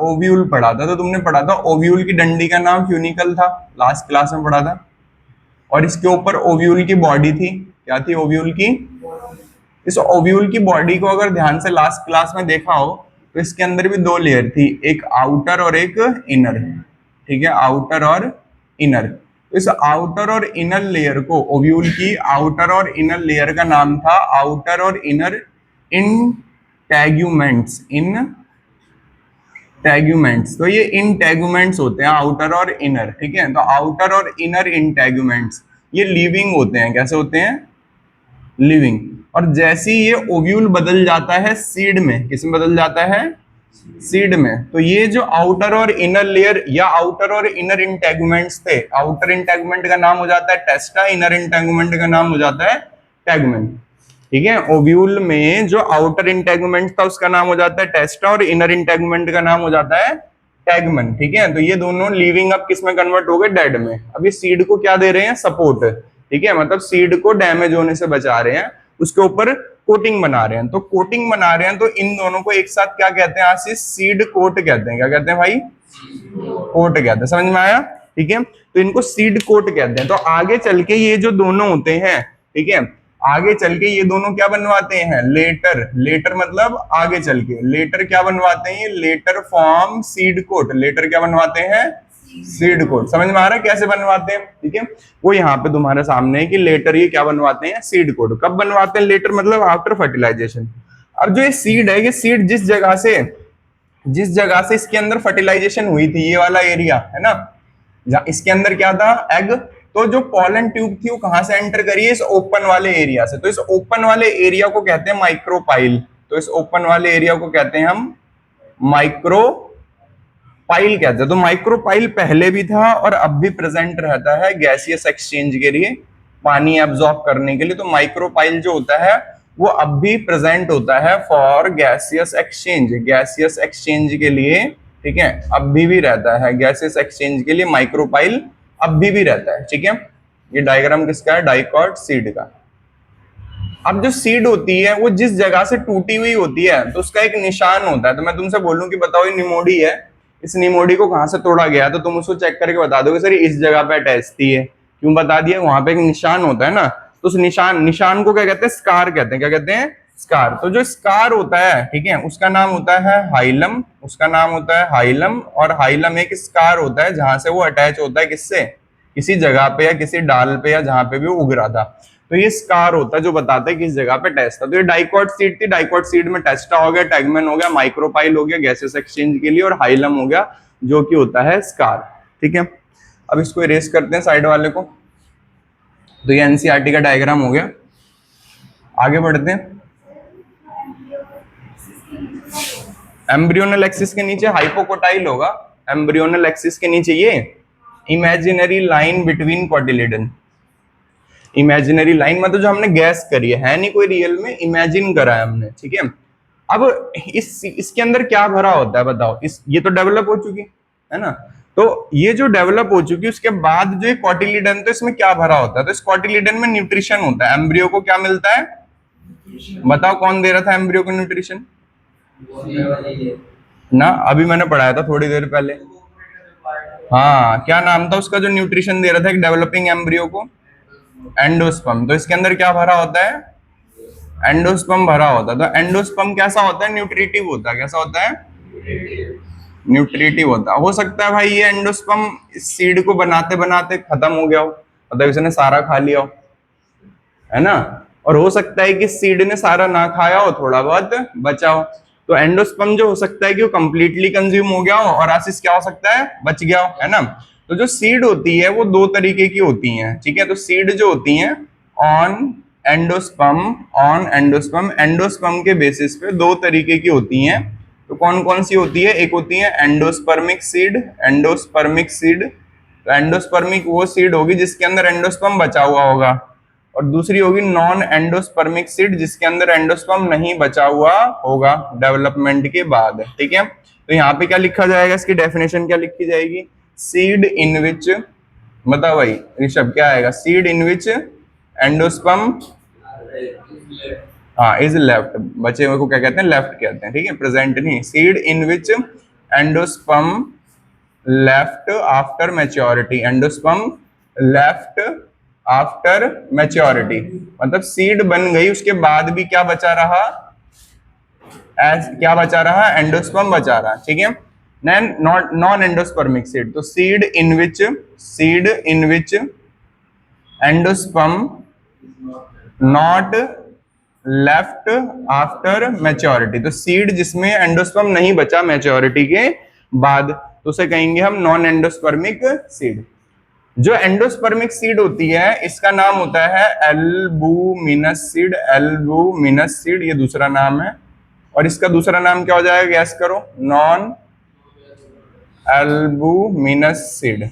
ओव्यूल पढ़ा था, तो तुमने पढ़ा था ओव्यूल की डंडी का नाम फ्यूनिकल था, लास्ट क्लास में पढ़ा था। और इसके ऊपर ओव्यूल की बॉडी थी, क्या थी, ओव्यूल की। इस ओव्यूल की बॉडी को अगर ध्यान से लास्ट क्लास में देखा हो तो इसके अंदर भी दो लेयर थी, एक आउटर और एक इनर, ठीक है, आउटर और इनर। इस आउटर और इनर लेयर को, ओव्यूल की आउटर और इनर लेयर का नाम था आउटर और इनर इंटेग्यूमेंट्स, इंटेग्यूमेंट्स। तो ये इंटेग्यूमेंट्स होते हैं आउटर और इनर, ठीक है। तो आउटर और इनर इंटेग्यूमेंट्स ये लिविंग होते हैं, कैसे होते हैं, लिविंग। और जैसे ही ये ओव्यूल बदल जाता है सीड में, किसमें बदल जाता है, सीड में, तो ये जो आउटर और इनर लेयर या आउटर और इनर इंटेगुमेंट्स थे, आउटर इंटेगुमेंट का नाम हो जाता है टेस्टा, इनर इंटेगुमेंट का नाम हो जाता है टैगमन, ठीक है। ओव्यूल में जो आउटर इंटेगुमेंट था उसका नाम हो जाता है टेस्टा, और इनर इंटेगुमेंट का नाम हो जाता है टैगमन, ठीक है। तो ये दोनों लिविंग अब किस में कन्वर्ट हो गए, डेड में। अब ये सीड को क्या दे रहे हैं, सपोर्ट, ठीक है, मतलब सीड को डैमेज होने से बचा रहे हैं, उसके ऊपर कोटिंग बना रहे हैं। तो कोटिंग बना रहे हैं, तो इन दोनों को एक साथ क्या कहते हैं, आशीष, सीड कोट कहते हैं। क्या कहते हैं भाई, कोट कहते हैं, समझ में आया, ठीक है। तो इनको सीड कोट कहते हैं। तो आगे चल के ये जो दोनों होते हैं, ठीक है, आगे चल के ये दोनों क्या बनवाते हैं, लेटर, लेटर मतलब आगे चल के, लेटर क्या बनवाते हैं, ये later form seed coat, later क्या बनवाते हैं, सीड कोड। समझ में आ रहा है कैसे बनवाते हैं? ठीक है, वो यहाँ पे तुम्हारे सामने है कि लेटर ये क्या बनवाते हैं, सीड कोड। कब बनवाते हैं लेटर? मतलब आफ्टर फर्टिलाइजेशन। अब जो ये सीड है, ये सीड जिस जगह से इसके अंदर फर्टिलाइजेशन हुई थी, ये वाला एरिया है ना, जहाँ इसके अंदर क्या था, एग, तो जो पॉलन ट्यूब थी वो कहां से एंटर करी है, इस ओपन वाले एरिया से। तो इस ओपन वाले एरिया को कहते हैं माइक्रोपाइल। तो इस ओपन वाले एरिया को कहते हैं हम माइक्रोपाइल कहते हैं। तो माइक्रोपाइल पहले भी था और अब भी प्रेजेंट रहता है गैसियस एक्सचेंज के लिए, पानी एब्जॉर्ब करने के लिए। तो माइक्रोपाइल जो होता है वो अब भी प्रेजेंट होता है for gaseous exchange, gaseous exchange के लिए। ठीक है, अब भी रहता है गैसियस एक्सचेंज के लिए माइक्रोपाइल, अब भी रहता है। ठीक है, ये डायग्राम किसका है, डाइकॉट सीड का। अब जो सीड होती है वो जिस जगह से टूटी हुई होती है तो उसका एक निशान होता है। तो मैं तुमसे बोलूं कि बताओ ये निमोडी है, इस निमोडी को कहां से तोड़ा गया, तो तुम उसको चेक करके बता दोगे सर इस जगह पे अटैच थी है। क्यों बता दिया, वहां पे एक निशान होता है ना, तो उस निशान को क्या कहते हैं, स्कार कहते हैं। क्या कहते हैं, स्कार। तो जो स्कार होता है, ठीक है, उसका नाम होता है हाइलम, उसका नाम होता है हाइलम। और हाइलम एक स्कार होता है जहां से वो अटैच होता है किससे, किसी जगह पे या किसी डाल पे या जहां पे भी वो उग रहा था। तो ये स्कार होता है जो बताता है किस जगह पे टेस्ट था। तो ये डाइकॉट सीड थी, डाइकॉट सीड में टेस्टा हो गया, टैगमन हो गया, माइक्रोपाइल हो गया गैसेस एक्सचेंज के लिए, और हाइलम हो गया जो कि होता है स्कार। ठीक है, अब इसको इरेज करते हैं साइड वाले को। तो ये एनसीईआरटी का डायग्राम हो गया। आगे बढ़ते हैं। एम्ब्रियोनल एक्सिस के नीचे हाइपोकोटाइल होगा, एम्ब्रियोनल एक्सिस के नीचे ये imaginary line between cotyledon. Imaginary line मतलब जो हमने गैस करी है नहीं कोई रियल में, इमेजिन करा है हमने। ठीक है, अब इसके अंदर क्या भरा होता है बताओ। ये तो डेवलप हो चुकी है ना, तो ये जो डेवलप हो चुकी है उसके बाद जो कॉटिलिडन, तो इसमें क्या भरा होता है, तो इस कॉटिलिडन में न्यूट्रिशन होता है। एम्ब्रियो को क्या मिलता है, बताओ कौन दे रहा था एम्ब्रियो को न्यूट्रिशन ना, अभी मैंने पढ़ाया था थोड़ी देर पहले। हाँ, क्या नाम था उसका जो न्यूट्रिशन दे रहा था एक डेवलपिंग एम्ब्रियो को, एंडोस्पर्म। तो इसके अंदर क्या भरा होता है, एंडोस्पर्म भरा होता है। तो एंडोस्पर्म कैसा होता है, न्यूट्रिटिव होता है। कैसा होता है, न्यूट्रिटिव होता है। हो सकता है भाई ये एंडोस्पर्म इस सीड को बनाते बनाते खत्म हो गया हो, मतलब इसने सारा खा लिया हो, है ना। और हो सकता है कि सीड ने सारा ना खाया हो, थोड़ा बहुत बचा हो। तो एंडोस्पर्म जो हो सकता है कि वो कंप्लीटली कंज्यूम हो गया हो, और आसिस क्या हो सकता है, बच गया हो, है ना। तो जो सीड होती है वो दो तरीके की होती हैं। ठीक है, तो सीड जो होती हैं ऑन एंडोस्पर्म एंडोस्पर्म के बेसिस पे दो तरीके की होती हैं। तो कौन कौन सी होती है, एक होती है एंडोस्पर्मिक सीड, एंडोस्पर्मिक सीड। तो एंडोस्पर्मिक वो सीड होगी जिसके अंदर एंडोस्पर्म बचा हुआ होगा, और दूसरी होगी नॉन एंडोस्पर्मिक सीड जिसके अंदर एंडोस्पर्म नहीं बचा हुआ होगा डेवलपमेंट के बाद। ठीक है, तो यहाँ पे क्या लिखा जाएगा, इसकी डेफिनेशन क्या लिखी जाएगी, सीड इन विच, बताओ भाई ऋषभ क्या आएगा, सीड इन विच एंडोस्पर्म हाँ इज लेफ्ट, बचे हुए को क्या कहते हैं, लेफ्ट कहते हैं। ठीक है, प्रेजेंट नहीं, seed in which endosperm left after maturity, endosperm left after maturity, मतलब सीड बन गई उसके बाद भी क्या बचा रहा, क्या बचा रहा, एंडोस्पर्म बचा रहा। ठीक है, नॉन एंडोस्पर्मिक सीड, तो seed in which endosperm not left after maturity, तो सीड जिसमें एंडोस्पर्म नहीं बचा मैच्योरिटी के बाद, तो उसे कहेंगे हम नॉन एंडोस्पर्मिक सीड। जो एंडोस्पर्मिक सीड होती है इसका नाम होता है एल्बुमिनस सीड, एल्बुमिनस सीड ये दूसरा नाम है। और इसका दूसरा नाम क्या हो जाएगा, गैस करो, नॉन एल्बुमिनस सीड।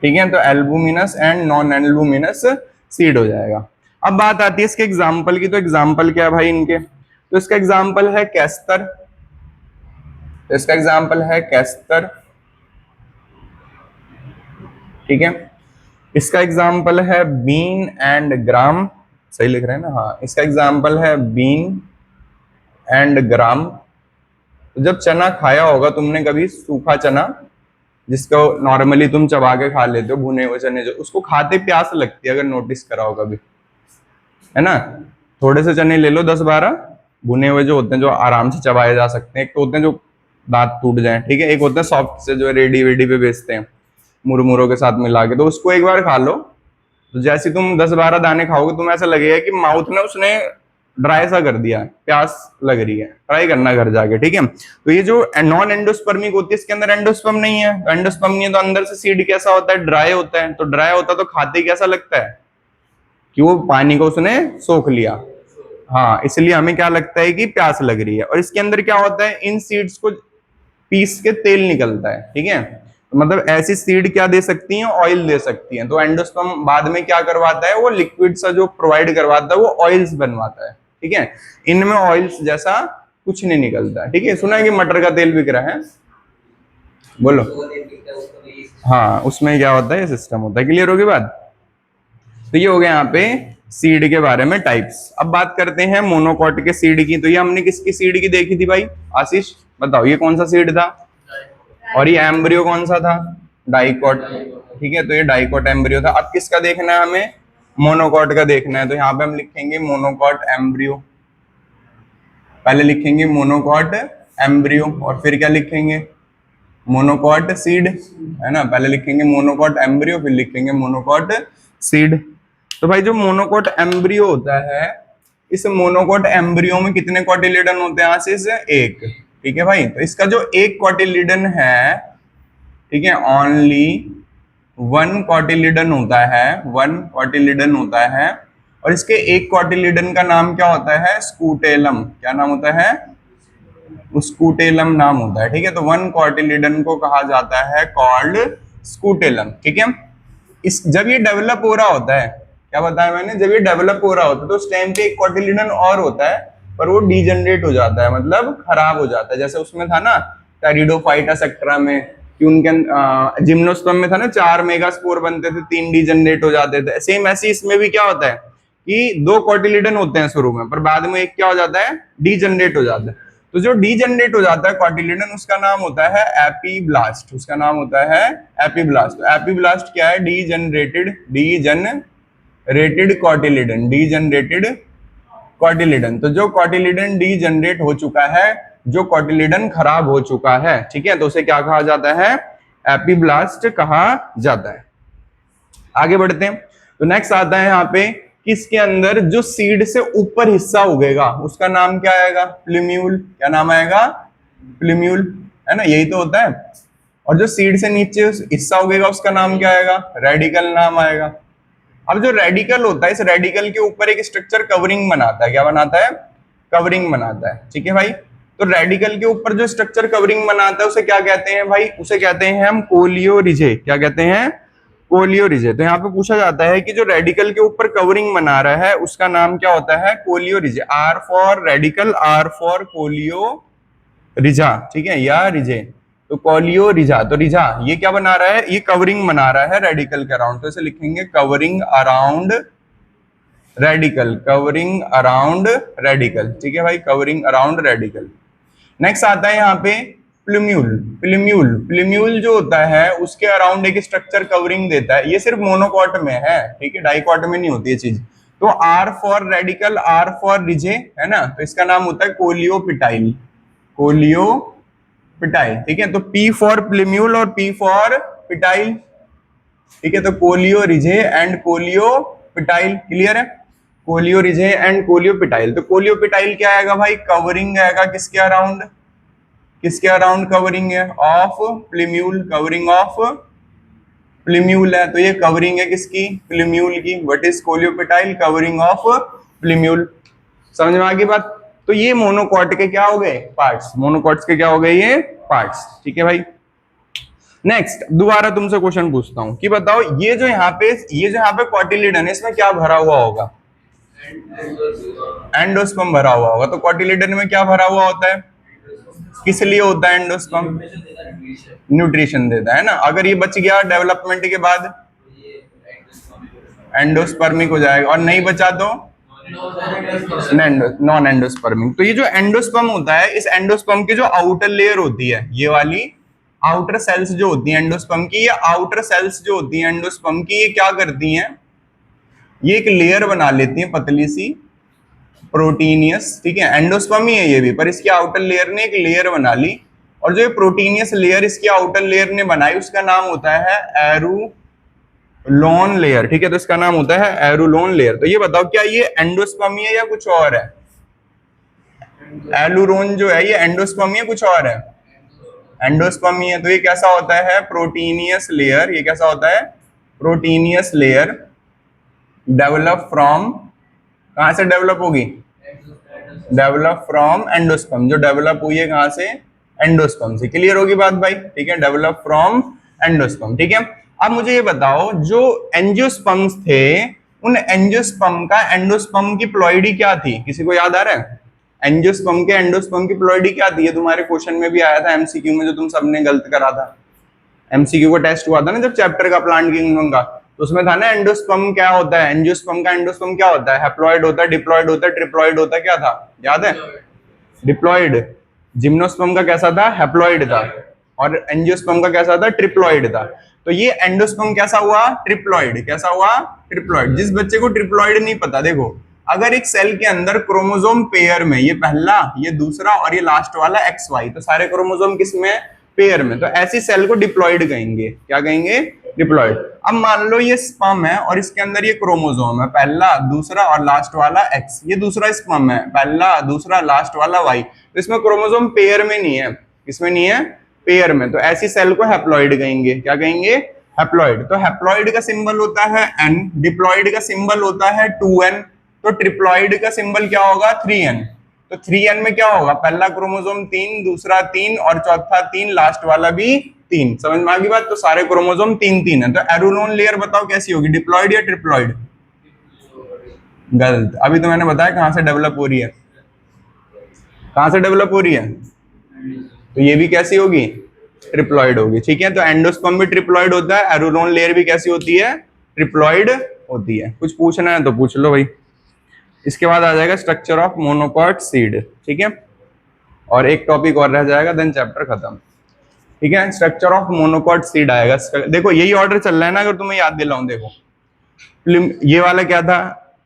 ठीक है, तो albuminous and non albuminous seed हो जाएगा। अब बात आती है इसके एग्जाम्पल की, तो एग्जाम्पल क्या है भाई इनके, तो इसका एग्जाम्पल है कैस्टर, तो इसका एग्जाम्पल है कैस्टर। ठीक है, इसका एग्जाम्पल है बीन एंड ग्राम, सही लिख रहे हैं ना, हाँ, इसका एग्जाम्पल है बीन एंड ग्राम। तो जब चना खाया होगा तुमने कभी, सूखा चना जिसको नॉर्मली तुम चबा के खा लेते हो, भुने हुए चने, जो उसको खाते प्यास लगती है, अगर नोटिस करा हो कभी, है ना। थोड़े से चने ले लो 10-12 भुने हुए जो होते हैं, जो आराम से चबाए जा सकते हैं। एक तो होते हैं जो दांत टूट जाए, ठीक है। एक होता है सॉफ्ट से जो रेडी वेडी पे बेचते हैं मुरमुरों के साथ मिला के, तो उसको एक बार खा लो तो जैसे तुम 10-12 दाने खाओगे तुम्हें ऐसा लगेगा कि माउथ में उसने ड्राई सा कर दिया, प्यास लग रही है। ट्राई करना घर जाके, ठीक है। तो ये जो नॉन एंडोस्पर्मिक होती है इसके अंदर एंडोस्पर्म नहीं है, तो एंडोस्पर्म नहीं है तो अंदर से सीड कैसा होता है, ड्राई होता है। तो ड्राई होता है तो खाते ही कैसा लगता है कि वो पानी को उसने सोख लिया, हाँ, इसलिए हमें क्या लगता है कि प्यास लग रही है। और इसके अंदर क्या होता है, इन सीड्स को पीस के तेल निकलता है, ठीक है। तो मतलब ऐसी सीड क्या दे सकती हैं, ऑयल दे सकती हैं। तो एंडोस्पर्म बाद में क्या करवाता है, वो लिक्विड सा जो प्रोवाइड करवाता है वो ऑयल्स बनवाता है, ठीक है। इनमें ऑयल्स जैसा कुछ नहीं निकलता है, ठीक है। सुना है कि मटर का तेल बिक रहा है, बोलो। हाँ, उसमें क्या होता है, ये सिस्टम होता है। क्लियर होगी बात। तो ये हो गया यहाँ पे सीड के बारे में टाइप्स। अब बात करते हैं मोनोकॉट के सीड की। तो ये हमने किसकी सीड की देखी थी भाई, आशीष बताओ, ये कौन सा सीड था, और ये एम्ब्रियो कौन सा था, डाइकॉट, ठीक है। तो ये डाइकॉट एम्ब्रियो था। अब किसका देखना है हमें, मोनोकॉट का देखना है। तो यहाँ पे हम लिखेंगे मोनोकॉट एम्ब्रियो, पहले लिखेंगे मोनोकॉट एम्ब्रियो और फिर क्या लिखेंगे, मोनोकॉट सीड, है ना। पहले लिखेंगे मोनोकॉट एम्ब्रियो फिर लिखेंगे मोनोकॉट सीड। तो भाई जो मोनोकॉट एम्ब्रियो होता है, इस मोनोकॉट एम्ब्रियो में कितने कॉटिलिडन होते हैं आशीष, एक, ठीक है भाई। तो इसका जो एक कॉटिलिडन है, ठीक है, ओनली वन कॉटिलिडन होता है, वन कॉटिलिडन होता है। और इसके एक कॉटिलिडन का नाम क्या होता है, स्कूटेलम, क्या नाम होता है, स्कूटेलम नाम होता है, ठीक है। तो वन कॉटिलिडन को कहा जाता है कॉल्ड स्कूटेलम, ठीक है। इस जब ये डेवलप हो रहा होता है, क्या बताया मैंने, जब ये डेवलप हो रहा होता है तो उस टाइम पे एक कॉटिलिडन और होता है पर वो डीजनरेट हो जाता है, मतलब खराब हो जाता है। जैसे उसमें था ना टेरिडोफाइटा सेक्टरा में कि उनके जिम्नोस्पर्म में था ना 4 मेगास्पोर बनते थे, 3 डीजनरेट हो जाते थे। सेम ऐसे इसमें भी क्या होता है कि 2 कॉटिलिडन होते हैं शुरू में, पर बाद में एक क्या हो जाता है, डीजनरेट हो जाता है। तो जो डीजनरेट हो जाता है कॉटिलिडन, उसका नाम होता है एपीब्लास्ट, उसका नाम होता है एपीब्लास्ट। तो एपीब्लास्ट क्या है, डीजनरेटेड कॉटिलिडन, डीजनरेटेड कॉटिलिडन। तो जो कॉटिलिडन डीजनरेट हो चुका है, जो कॉटिलिडन खराब हो चुका है, ठीक है, तो उसे क्या कहा जाता है, एपीब्लास्ट कहा जाता है। आगे बढ़ते हैं। तो नेक्स्ट आता है यहाँ पे किसके अंदर जो सीड से ऊपर हिस्सा उगेगा उसका नाम क्या आएगा, प्लूम्यूल, क्या नाम आएगा, प्लूम्यूल, है ना, यही तो होता है। और जो सीड से नीचे हिस्सा उगेगा उसका नाम क्या आएगा, रेडिकल नाम आएगा। अब जो रेडिकल होता है, इस रेडिकल के ऊपर एक स्ट्रक्चर कवरिंग बनाता है, क्या बनाता है, कवरिंग बनाता है, ठीक है भाई। तो रेडिकल के ऊपर जो स्ट्रक्चर कवरिंग बनाता है उसे क्या कहते हैं भाई, उसे कहते हैं हम कोलियोरिजे, क्या कहते हैं, कोलियोरिजे। तो यहाँ पे पूछा जाता है कि जो रेडिकल के ऊपर कवरिंग बना रहा है उसका नाम क्या होता है, coleorhiza. R for radical, R for coleorhiza, ठीक है, या रिजे। तो कोलियोरिजा, तो रिजा ये क्या बना रहा है, ये कवरिंग बना रहा है रेडिकल के अराउंड, तो इसे लिखेंगे covering around radical, covering around radical, ठीक है भाई, कवरिंग अराउंड रेडिकल। नेक्स्ट आता है यहाँ पे प्लूम्यूल, प्लूम्यूल, प्लूम्यूल जो होता है उसके अराउंड एक स्ट्रक्चर कवरिंग देता है। ये सिर्फ मोनोकॉट में है, ठीक है, डाइकॉट में नहीं होती ये चीज। तो R for radical, R for rhiza, है ना, तो इसका नाम होता है कोलियोपिटाइल, कोलियोपिटाइल, ठीक है। तो पी फॉर प्लूम्यूल और पी फॉर पिटाइल, ठीक है। तो कोलियोरिजे एंड कोलियोपिटाइल, क्लियर है, कोलियोरिजे एंड कोलियोपिटाइल। तो कोलियोपिटाइल क्या आएगा भाई, कवरिंग आएगा किसके अराउंड, किसके अराउंड कवरिंग है, of plumule, covering of plumule है। तो ये कवरिंग है किसकी, प्लूम्यूल की। What is coleoptile, covering of plumule. समझ में आ गई बात। तो ये मोनोकॉट के क्या हो गए, पार्ट्स, मोनोकॉट्स के क्या हो गए, ये पार्ट्स, ठीक है भाई। नेक्स्ट दोबारा तुमसे क्वेश्चन पूछता हूं कि बताओ ये जो यहाँ पे कॉटिलिडन है इसमें क्या भरा हुआ होगा, एंडोस्पर्म भरा हुआ होगा। तो कॉटिलिडन में क्या भरा हुआ होता है, किस लिए होता है एंडोस्पर्म, न्यूट्रिशन देता है ना। अगर ये बच गया डेवलपमेंट के बाद एंडोस्पर्मिक हो जाएगा, और नहीं बचा तो नॉन एंडोस्पर्मिक। तो ये जो एंडोस्पर्म होता है, इस एंडोस्पर्म की जो आउटर लेयर होती है, ये वाली आउटर सेल्स जो होती हैं एंडोस्पर्म की, ये आउटर सेल्स जो होती हैं एंडोस्पर्म की, ये क्या करती हैं, ये एक लेयर बना लेती हैं पतली सी, प्रोटीनियस, ठीक है, एंडोस्पर्म ही है ये भी, पर इसकी आउटर लेयर ने एक लेयर बना ली और जो ये प्रोटीनियस लेयर इसकी आउटर लेयर ने बनाई उसका नाम होता है एरूलोन लेयर। ठीक है, तो इसका नाम होता है एरूलोन लेयर। तो ये बताओ क्या ये एंडोस्पर्मी है या कुछ और है? एलुरोन जो है ये एंडोस्पर्मी है कुछ और है? एंडोस्पर्मी है। तो ये कैसा होता है? Proteinaceous layer. ये कैसा होता है? प्रोटीनियस लेयर डेवलप फ्रॉम, कहां से डेवलप होगी? Develop from endosperm. जो डेवलप हुई है कहां से? एंडोस्पर्म से। क्लियर होगी बात भाई? ठीक है, डेवलप फ्रॉम एंडोस्पर्म। ठीक है, अब मुझे ये बताओ जो एंजियोस्पर्म्स थे उन एंजियोस्पर्म का एंडोस्पर्म की प्लॉइडी क्या थी? किसी को याद आ रहा है? एंजियोस्पर्म के एंडोस्पर्म की प्लॉइडी क्या थी? ये तुम्हारे क्वेश्चन में भी आया था एमसीक्यू में, जो तुम सबने गलत करा था। एमसीक्यू का टेस्ट हुआ था ना जब चैप्टर का प्लांट किंगडम का, तो उसमें था ना एंडोस्पर्म क्या होता है? एंजियोस्पर्म का एंडोस्पर्म क्या होता है? हैप्लॉइड होता है, डिप्लॉइड होता है, ट्रिप्लॉइड होता है। क्या था याद है? डिप्लॉइड। जिम्नोस्पर्म का कैसा था? हैप्लॉइड था। और एंजियोस्पर्म का कैसा था? ट्रिप्लॉइड था। तो ये एंडोस्पर्म कैसा हुआ? ट्रिप्लॉइड। कैसा हुआ? ट्रिप्लॉइड। जिस बच्चे को ट्रिप्लॉइड नहीं पता, देखो अगर एक सेल के अंदर क्रोमोसोम पेयर में, ये पहला, ये दूसरा और ये लास्ट वाला एक्स वाई, तो सारे क्रोमोसोम किसमें? पेयर में। तो ऐसी सेल को डिप्लॉइड कहेंगे। क्या कहेंगे? डिप्लॉइड। अब मान लो ये स्पर्म है और इसके अंदर ये क्रोमोसोम है, पहला, दूसरा और लास्ट वाला एक्स। ये दूसरा स्पर्म है, पहला, दूसरा, लास्ट वाला वाई। तो इसमें क्रोमोसोम पेयर में नहीं है। किसमें नहीं है? पेयर में। तो ऐसी सेल को हैप्लॉइड कहेंगे। क्या कहेंगे? हैप्लॉइड। तो हैप्लॉइड का सिंबल होता है एन, डिप्लॉइड का सिंबल होता है 2n, तो ट्रिप्लॉइड का सिंबल क्या होगा? 3n। तो 3n में क्या होगा? पहला क्रोमोसोम 3, दूसरा 3 और चौथा 3, लास्ट वाला भी 3। समझ में आ गई बात? तो सारे क्रोमोसोम 3 है। तो एरूलोन लेयर बताओ कैसी होगी? डिप्लॉइड या ट्रिप्लॉइड? गलत। अभी तो मैंने बताया कहां से डेवलप हो रही है। कहां से डेवलप हो रही है? तो ये भी कैसी होगी? ट्रिप्लॉइड होगी। ठीक है, तो एंडोस्पर्म भी ट्रिप्लॉइड होता है, एरूलोन लेयर भी कैसी होती है? ट्रिप्लॉइड होती है। कुछ पूछना है तो पूछ लो भाई। इसके बाद आ जाएगा स्ट्रक्चर ऑफ मोनोकॉट सीड। ठीक है, और एक टॉपिक और रह जाएगा, देन चैप्टर खत्म। ठीक है, स्ट्रक्चर ऑफ मोनोकॉट सीड आएगा। देखो यही ऑर्डर चल रहा है ना, अगर तुम्हें याद दिलाऊं। देखो ये वाला क्या था?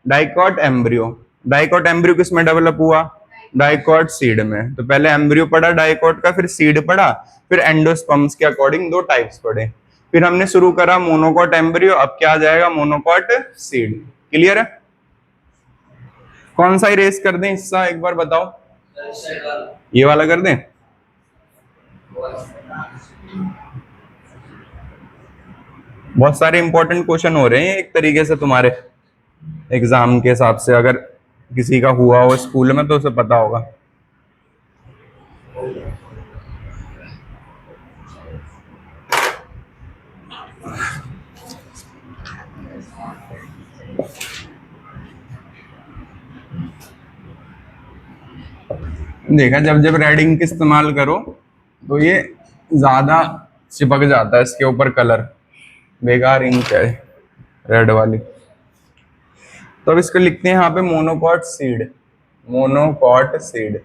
Dicot embryo. डाइकॉट एम्ब्रियो किस में डेवलप हुआ? डाइकॉट सीड में। तो पहले एम्ब्रियो पढ़ा डाइकॉट का, फिर सीड पढ़ा, फिर एंडोस्पर्म्स के अकॉर्डिंग 2 टाइप्स पढ़े। फिर हमने शुरू करा मोनोकॉट एम्ब्रियो, अब क्या आ जाएगा? Monocot seed. क्लियर है? कौन सा इरेज कर दें हिस्सा एक बार बताओ? ये वाला कर दें? बहुत सारे इंपॉर्टेंट क्वेश्चन हो रहे हैं एक तरीके से तुम्हारे एग्जाम के हिसाब से। अगर किसी का हुआ हो स्कूल में तो उसे पता होगा। देखा, जब जब रेडिंग के इस्तेमाल करो तो ये ज्यादा चिपक जाता है इसके ऊपर कलर। बेकार इंक है रेड वाली। तो अब इसको लिखते हैं यहाँ पे मोनोकॉट सीड। Monocot seed.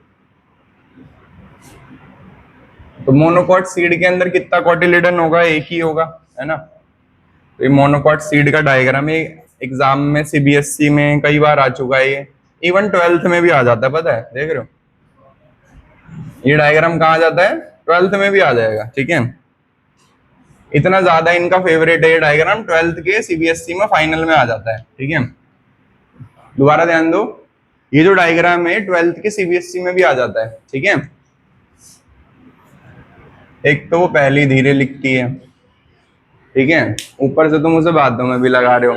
तो मोनोकॉट सीड के अंदर कितना कॉटिलिडन होगा? एक ही होगा, है ना। तो ये मोनोकॉट सीड का डायग्राम है, एग्जाम में सीबीएसई में कई बार आ चुका है ये, इवन 12th में भी आ जाता है, पता है? देख रहे हो ये डायग्राम कहाँ जाता है? 12th में भी आ जाएगा। ठीक है, इतना ज्यादा इनका फेवरेट है ये डायग्राम, 12th के सीबीएसई में फाइनल में आ जाता है। ठीक है, दोबारा ध्यान दो, ये जो डायग्राम है 12th के सीबीएसई में भी आ जाता है। ठीक है, एक तो वो पहली धीरे लिखती है, ठीक है, ऊपर से तुम उसे बातों में भी लगा रहे हो,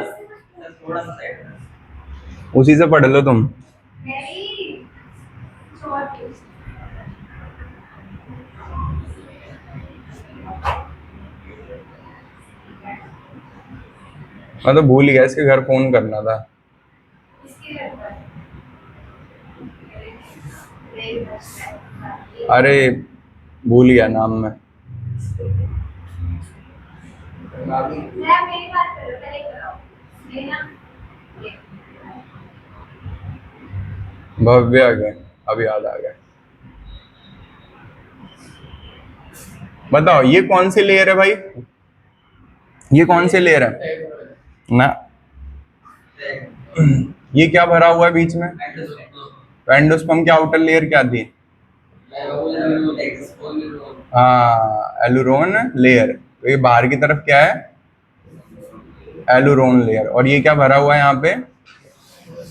उसी से पढ़ लो तुम। मैं तो भूल गया, इसके घर फोन करना था। अरे भूल गया नाम में। भव्य आ गया, अब याद आ गया। बताओ ये कौन सी लेयर है भाई? ये कौन सी लेयर है ना? ये क्या भरा हुआ है बीच में? तो एंडोस्पर्म की आउटर लेयर क्या थी? हाँ, एलुरोन लेयर। तो ये बाहर की तरफ क्या है, एलुरोन लेयर, और ये क्या भरा हुआ है यहाँ पे,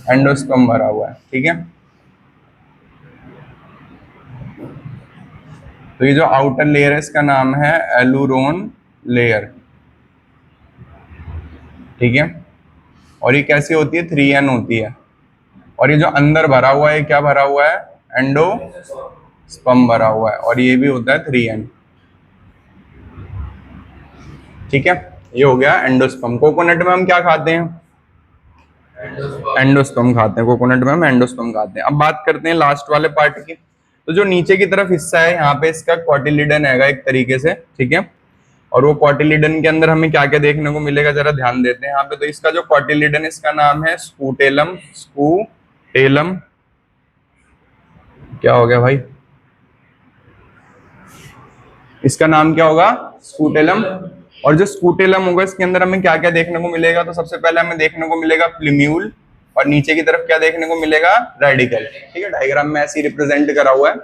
एंडोस्पर्म भरा हुआ है। ठीक है, तो ये जो आउटर लेयर है इसका नाम है एलुरोन लेयर। ठीक है, और ये कैसी होती है, 3N होती है। और ये जो अंदर भरा हुआ है क्या भरा हुआ है, एंडोस्पर्म भरा हुआ है, और ये भी होता है 3N। ठीक है, ये हो गया एंडोस्पर्म। कोकोनट में हम क्या खाते हैं, एंडोस्पर्म खाते हैं। कोकोनट में हम एंडोस्पर्म खाते हैं। अब बात करते हैं लास्ट वाले पार्ट की। तो जो नीचे की तरफ हिस्सा है यहाँ पे इसका कॉटिलिडन हैगा एक तरीके से। ठीक है, और वो कॉटिलिडन के अंदर हमें क्या क्या देखने को मिलेगा, जरा ध्यान देते हैं यहाँ पे। तो इसका जो कॉटिलिडन इसका नाम है स्कूटेलम। स्कूटेलम क्या हो गया भाई, इसका नाम क्या होगा, स्कूटेलम। और जो स्कूटेलम होगा इसके अंदर हमें क्या क्या देखने को मिलेगा, तो सबसे पहले हमें देखने को मिलेगा प्लीम्यूल, और नीचे की तरफ क्या देखने को मिलेगा, रेडिकल। ठीक है, डायग्राम में ऐसे रिप्रेजेंट करा हुआ है।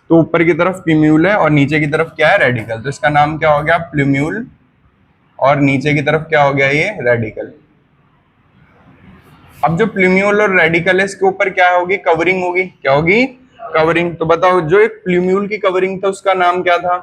तो ऊपर की तरफ प्लीम्यूल है और नीचे की तरफ क्या है, रेडिकल। तो इसका नाम क्या हो गया, प्लीम्यूल, और नीचे की तरफ क्या हो गया, ये रेडिकल। अब जो प्लीम्यूल और रेडिकल है इसके ऊपर क्या होगी, कवरिंग होगी। क्या होगी, कवरिंग। तो बताओ जो एक प्लीम्यूल की कवरिंग था उसका नाम क्या था,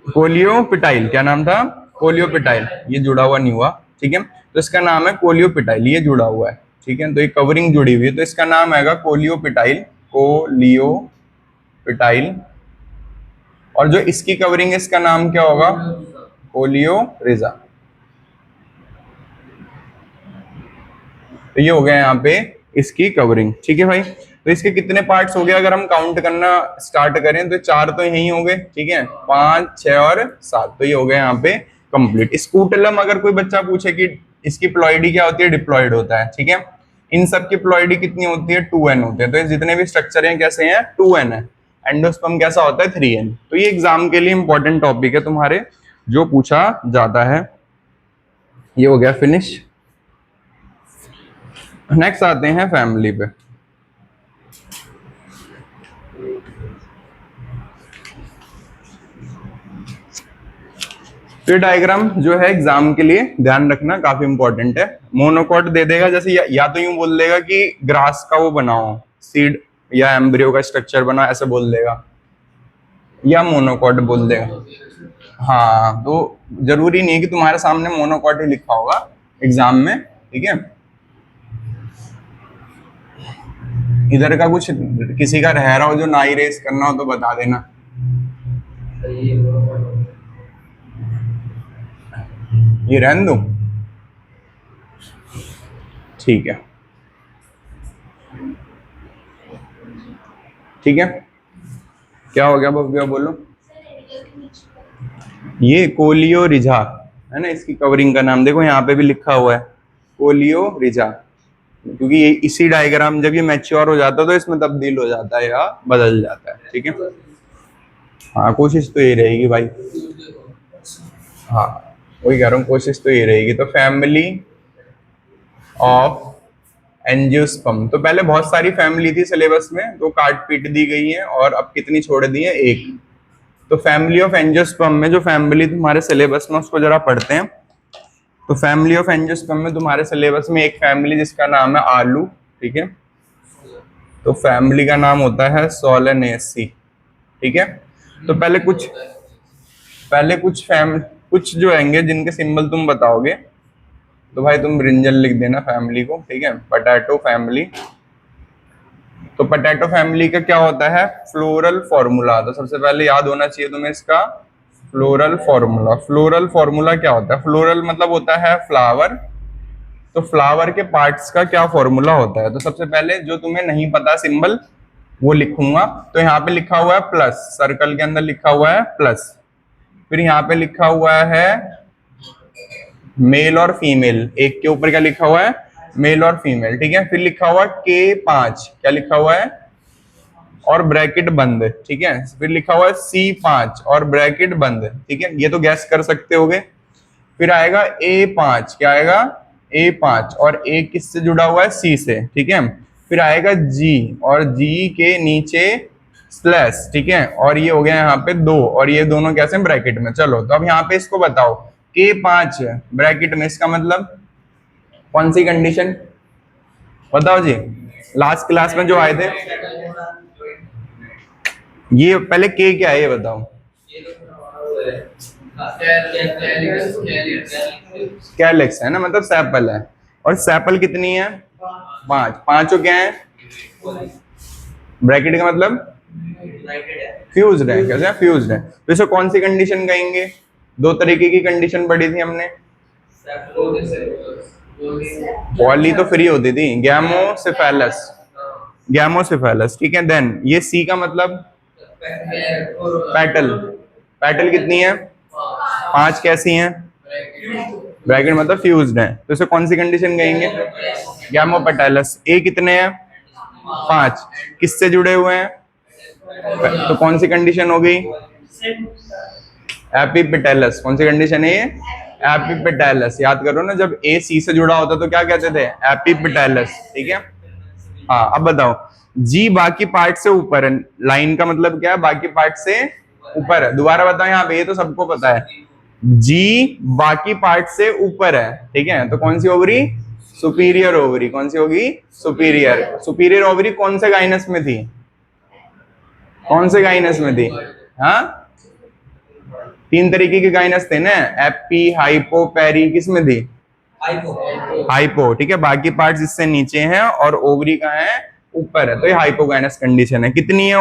कोलियोपिटाइल। क्या नाम था, कोलियोपिटाइल। ये जुड़ा हुआ नहीं हुआ। ठीक है, तो इसका नाम है कोलियोपिटाइल, ये जुड़ा हुआ है। ठीक है, तो ये कवरिंग जुड़ी हुई है, तो इसका नाम आएगा कोलियोपिटाइल। कोलियोपिटाइल। और जो इसकी कवरिंग है इसका नाम क्या होगा, कोलियोरिजा। तो ये हो गया यहाँ पे इसकी कवरिंग। ठीक है भाई, तो इसके कितने पार्ट्स हो गए, अगर हम काउंट करना स्टार्ट करें तो 4 तो यही हो गए। ठीक है, 5, 6 और 7, तो ये हो गए यहाँ पे कंप्लीट। स्कूटेलम अगर कोई बच्चा पूछे कि इसकी प्लॉइडी क्या होती है, डिप्लॉइड होता है। ठीक है, इन सब की प्लॉइडी कितनी होती है, 2N होते हैं। तो जितने भी स्ट्रक्चर हैं कैसे हैं, 2N है। एंडोस्पर्म कैसा होता है, 3N। तो ये एग्जाम के लिए इंपॉर्टेंट टॉपिक है तुम्हारे, जो पूछा जाता है। ये हो गया फिनिश। नेक्स्ट आते हैं फैमिली पे। तो ये डायग्राम जो है एग्जाम के लिए ध्यान रखना, काफी इंपॉर्टेंट है। मोनोकॉट दे देगा, जैसे या तो यूं बोल देगा कि ग्रास का वो बनाओ, सीड या एम्ब्रियो का स्ट्रक्चर बनाओ, ऐसे बोल देगा, या मोनोकॉट बोल देगा। हाँ, तो जरूरी नहीं है कि तुम्हारे सामने मोनोकॉट ही लिखा होगा एग्जाम में। ठीक है, इधर का कुछ किसी का रह रहा हो जो ना इरेज करना हो तो बता देना। ये रहने दो, ठीक है। ठीक है, क्या हो गया भव्या, बोलो। ये कोलियोरिजा है ना, इसकी कवरिंग का नाम देखो यहाँ पे भी लिखा हुआ है, कोलियोरिजा। क्योंकि ये इसी डायग्राम जब ये मैच्योर हो जाता है तो इसमें तब्दील हो जाता है या बदल जाता है। ठीक है, हाँ, कोशिश तो ये रहेगी भाई। हाँ, वही कह रहा हूँ, कोशिश तो ये रहेगी। तो फैमिली ऑफ एंजियोस्पर्म, तो पहले बहुत सारी फैमिली थी सिलेबस में, तो काट पीट दी गई है, और अब कितनी छोड़ दी है, एक। तो फैमिली ऑफ एंजियोस्पर्म में जो फैमिली तुम्हारे सिलेबस में, उसको जरा पढ़ते हैं। तो फैमिली ऑफ एंजियोस्पर्म में तुम्हारे सिलेबस में एक फैमिली जिसका नाम है आलू। ठीक है, तो फैमिली का नाम होता है सोलेनेसी। ठीक है, तो पहले कुछ जो आएंगे जिनके सिंबल तुम बताओगे, तो भाई तुम ब्रिंजल लिख देना फैमिली को। ठीक है, पोटैटो फैमिली। तो पोटैटो फैमिली का क्या होता है, फ्लोरल फॉर्मूला। तो सबसे पहले याद होना चाहिए तुम्हें इसका फ्लोरल फॉर्मूला। फ्लोरल फॉर्मूला क्या होता है, फ्लोरल मतलब होता है फ्लावर। तो फ्लावर के पार्ट्स का क्या फॉर्मूला होता है, तो सबसे पहले जो तुम्हें नहीं पता सिंबल वो लिखूंगा। तो यहाँ पे लिखा हुआ है प्लस, सर्कल के अंदर लिखा हुआ है प्लस। फिर यहाँ पे लिखा हुआ है मेल और फीमेल, एक के ऊपर क्या लिखा हुआ है, मेल और फीमेल। ठीक है, फिर लिखा हुआ K5, क्या लिखा हुआ है, और ब्रैकेट बंद। ठीक है, फिर लिखा हुआ है C5 और ब्रैकेट बंद। ठीक है, ये तो गैस कर सकते होगे। फिर आएगा A5, क्या आएगा, A5, और A किससे जुड़ा हुआ है, C से। ठीक है, फिर आएगा G, और G के नीचे स्लैश, ठीक है, और ये हो गया यहाँ पे 2, और ये दोनों कैसे ब्रैकेट में। चलो तो अब यहाँ पे इसको बताओ, K5 ब्रैकेट में, इसका मतलब कौन सी कंडीशन बताओ जी, लास्ट क्लास में जो आए थे। ये पहले K क्या है ये बताओ। कैलेक्स है ना, मतलब सैपल है, और सैपल कितनी है 5, पांचों क्या है ब्रैकेट का मतलब फ्यूज्ड है, कैसे फ्यूज्ड है। तो इसे कौन सी कंडीशन कहेंगे, दो तरीके की कंडीशन पढ़ी थी हमने, पॉली तो फ्री होती थी, गैमोसिफेलस, गैमोसिफेलस, ठीक है। देन ये सी का मतलब पेटल, पेटल कितनी है 5, कैसी हैं ब्रैकेट मतलब फ्यूज्ड है, तो इसे कौन सी कंडीशन कहेंगे गैमोपेटैलस। ए कितने हैं 5, किससे जुड़े हुए हैं, तो कौन सी कंडीशन हो गई एपिपेटैलस, कौन सी कंडीशन है ये एपिपेटैलस। याद करो ना, जब ए सी से जुड़ा होता तो क्या कहते थे एपिपेटैलस, ठीक है। हाँ अब बताओ, जी बाकी पार्ट से ऊपर है, लाइन का मतलब क्या है बाकी पार्ट से ऊपर है। दोबारा बताओ यहाँ पे, ये तो सबको पता है, जी बाकी पार्ट से ऊपर है, ठीक है, तो कौन सी ओवरी सुपीरियर ओवरी, कौन सी होगी सुपीरियर। सुपीरियर ओवरी कौन से गाइनस में थी, कौन से गाइनस में थी, हाँ 3 तरीके के गाइनस थे ना, एपी हाइपो पेरी, किस में थी हाइपो, ठीक है, बाकी पार्ट्स इससे नीचे हैं और ओवरी का है ऊपर है, तो ये हाइपोगाइनस कंडीशन है। कितनी है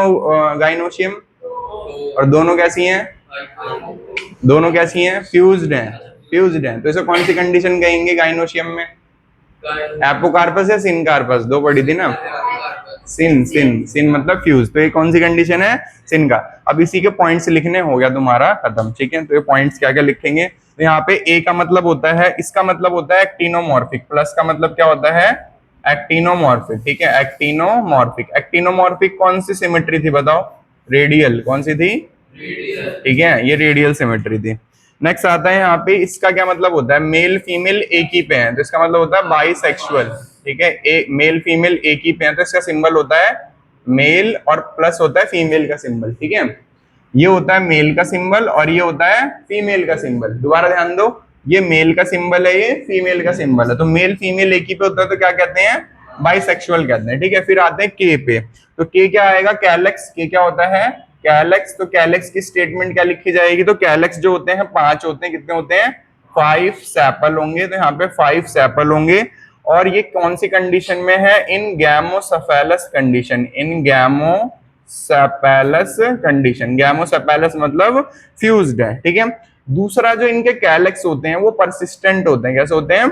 गाइनोशियम, और दोनों कैसी हैं, दोनों कैसी हैं फ्यूज्ड हैं, फ्यूज्ड हैं, तो इसे कौन सी कंडीशन कहेंगे गाइनोशियम में, एपोकार्पस या सिनकार्पस, दो पढ़ी थी ना, सिन, सिन, सिन मतलब फ्यूज, तो ये कौन सी कंडीशन है सिन का। अब इसी के पॉइंट्स लिखने हो गया तुम्हारा खत्म, ठीक है। तो ये पॉइंट्स क्या क्या लिखेंगे, तो यहाँ पे ए का मतलब होता है, इसका मतलब होता है एक्टिनोमॉर्फिक, प्लस का मतलब क्या होता है एक्टिनोमॉर्फिक, ठीक है, एक्टिनोमॉर्फिक। एक्टिनोमॉर्फिक कौन सी सिमेट्री थी बताओ, रेडियल, कौन सी थी ठीक है, ये रेडियल सिमेट्री थी। नेक्स्ट आता है यहाँ पे, इसका क्या मतलब होता है, मेल फीमेल एक ही पे हैं, तो इसका मतलब होता है बाइसेक्सुअल, ठीक है, मेल फीमेल एक ही पे हैं, तो इसका सिंबल होता है मेल और प्लस होता है फीमेल का सिंबल, ठीक है। ये होता है मेल का सिंबल और ये होता है फीमेल का सिंबल। दोबारा ध्यान दो, ये मेल का सिंबल है, ये फीमेल का सिंबल है, तो मेल फीमेल एक ही पे होता है तो क्या कहते हैं बाइसेक्सुअल कहते हैं, ठीक है। फिर आते हैं के पे, तो के क्या आएगा कैलेक्स, के क्या होता है कैलेक्स, तो कैलेक्स की स्टेटमेंट क्या लिखी जाएगी, तो कैलेक्स जो होते हैं 5 होते हैं, कितने होते हैं 5 सेपल होंगे, तो यहाँ पे 5 सेपल होंगे। और ये कौन सी कंडीशन में है, इन गैमोसेफेलस कंडीशन, इन गैमोसेफेलस कंडीशन, गैमोसेफेलस मतलब फ्यूज्ड है, ठीक है। दूसरा जो इनके कैलेक्स होते हैं वो परसिस्टेंट होते हैं, कैसे होते हैं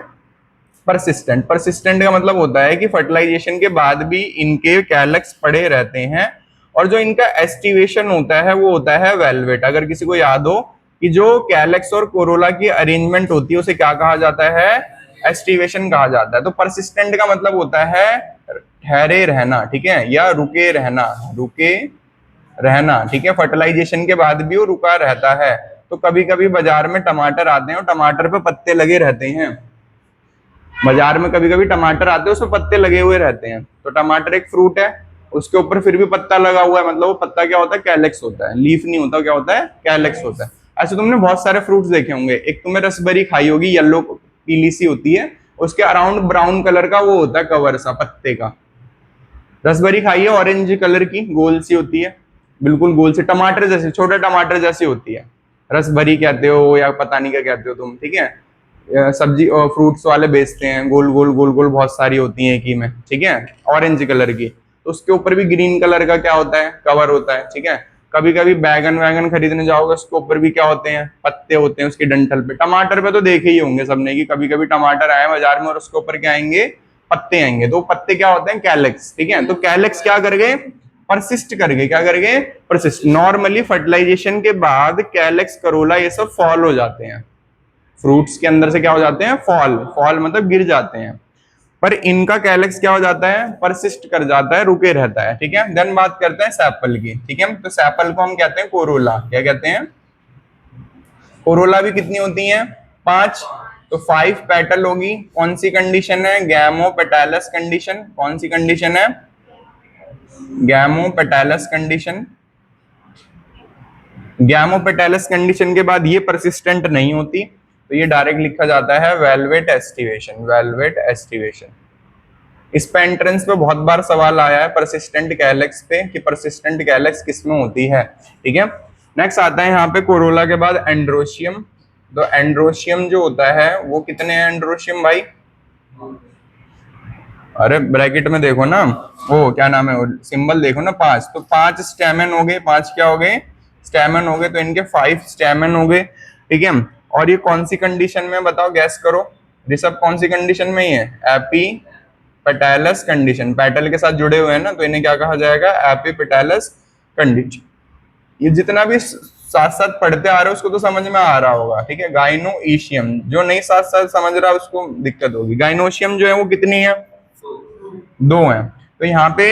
परसिस्टेंट। परसिस्टेंट का मतलब होता है कि फर्टिलाइजेशन के बाद भी इनके कैलेक्स पड़े रहते हैं, और जो इनका एस्टिवेशन होता है वो होता है वेलवेट। अगर किसी को याद हो कि जो कैलेक्स और कोरोला की अरेंजमेंट होती है उसे क्या कहा जाता है एस्टिवेशन कहा जाता है। तो परसिस्टेंट का मतलब होता है ठहरे रहना, ठीक है, या रुके रहना, रुके रहना, ठीक है, फर्टिलाइजेशन के बाद भी वो रुका रहता है। तो कभी कभी बाजार में टमाटर आते हैं और टमाटर पे पत्ते लगे रहते हैं, बाजार में कभी कभी टमाटर आते हैं उसमें पत्ते लगे हुए रहते हैं, तो टमाटर एक फ्रूट है, उसके ऊपर फिर भी पत्ता लगा हुआ है, मतलब वो पत्ता क्या होता है कैलेक्स होता है, लीफ नहीं होता, क्या होता है कैलेक्स होता है। ऐसे तुमने बहुत सारे फ्रूट्स देखे होंगे, एक तुम्हें रसबेरी खाई होगी, येलो पीली सी होती है, उसके अराउंड ब्राउन कलर का वो होता है कवर सा पत्ते का। रसबेरी खाई है ऑरेंज कलर की, गोल सी होती है, बिल्कुल गोल सी, टमाटर जैसी, छोटे टमाटर जैसी होती है, रसबेरी कहते हो या पता नहीं क्या कहते हो तुम, ठीक है। सब्जी और फ्रूट्स वाले बेचते हैं, गोल गोल गोल गोल बहुत सारी होती हैं एक ही में, ठीक है, ऑरेंज कलर की, तो उसके ऊपर भी ग्रीन कलर का क्या होता है कवर होता है, ठीक है। कभी कभी बैगन वैगन खरीदने जाओगे उसके ऊपर भी क्या होते हैं पत्ते होते हैं उसकी डंठल पे। टमाटर पे तो देखे ही होंगे सबने कि कभी कभी टमाटर आए बाजार में और उसके ऊपर क्या आएंगे पत्ते आएंगे, तो पत्ते क्या होते हैं कैलेक्स, ठीक है। तो कैलेक्स क्या कर गए परसिस्ट कर गए, क्या कर गए परसिस्ट। नॉर्मली फर्टिलाइजेशन के बाद कैलेक्स करोला ये सब फॉल हो जाते हैं, फ्रूट्स के अंदर से क्या हो जाते हैं फॉल, फॉल मतलब गिर जाते हैं, पर इनका कैलेक्स क्या हो जाता है परसिस्ट कर जाता है, रुके रहता है, ठीक है। देन बात करते हैं सैपल की, ठीक है, तो सैपल को हम कहते हैं कोरोला, क्या कहते हैं कोरोला भी कितनी होती हैं 5, तो 5 पेटल होगी। कौन सी कंडीशन है गैमोपेटैलस कंडीशन, कौन सी कंडीशन है गैमोपेटैलस कंडीशन। गैमोपेटैलस कंडीशन के बाद ये परसिस्टेंट नहीं होती, तो ये डायरेक्ट लिखा जाता है वेलवेट एस्टिवेशन। वेलवेट एस्टिवेशन, इस पे एंट्रेंस पे बहुत बार सवाल आया है परसिस्टेंट कैलेक्स पे कि परसिस्टेंट कैलेक्स किस में होती है। ठीक है, नेक्स्ट आता है यहाँ पे कोरोला के बाद एंड्रोशियम। तो एंड्रोशियम जो होता है वो कितने हैं एंड्रोशियम भाई? अरे ब्रैकेट में देखो ना, वो क्या नाम है, वो सिंबल देखो ना, 5। तो 5 स्टेमन हो गए, 5 क्या हो गए? स्टेमन हो गए, तो इनके 5 स्टेमन हो गए। ठीक है, और ये कौन सी कंडीशन में बताओ, गैस करो ऋषभ, कौन सी कंडीशन में ही है? एपीपेटैलस कंडीशन, पेटल के साथ जुड़े हुए हैं ना, तो इन्हें क्या कहा जाएगा? एपीपेटैलस कंडीशन। ये जितना भी साथ साथ पढ़ते आ रहे हो उसको तो समझ में आ रहा होगा। ठीक है, गाइनोईशियम, जो नहीं साथ साथ समझ रहा उसको दिक्कत होगी। गाइनोशियम जो है वो कितनी है? 2 है। तो यहाँ पे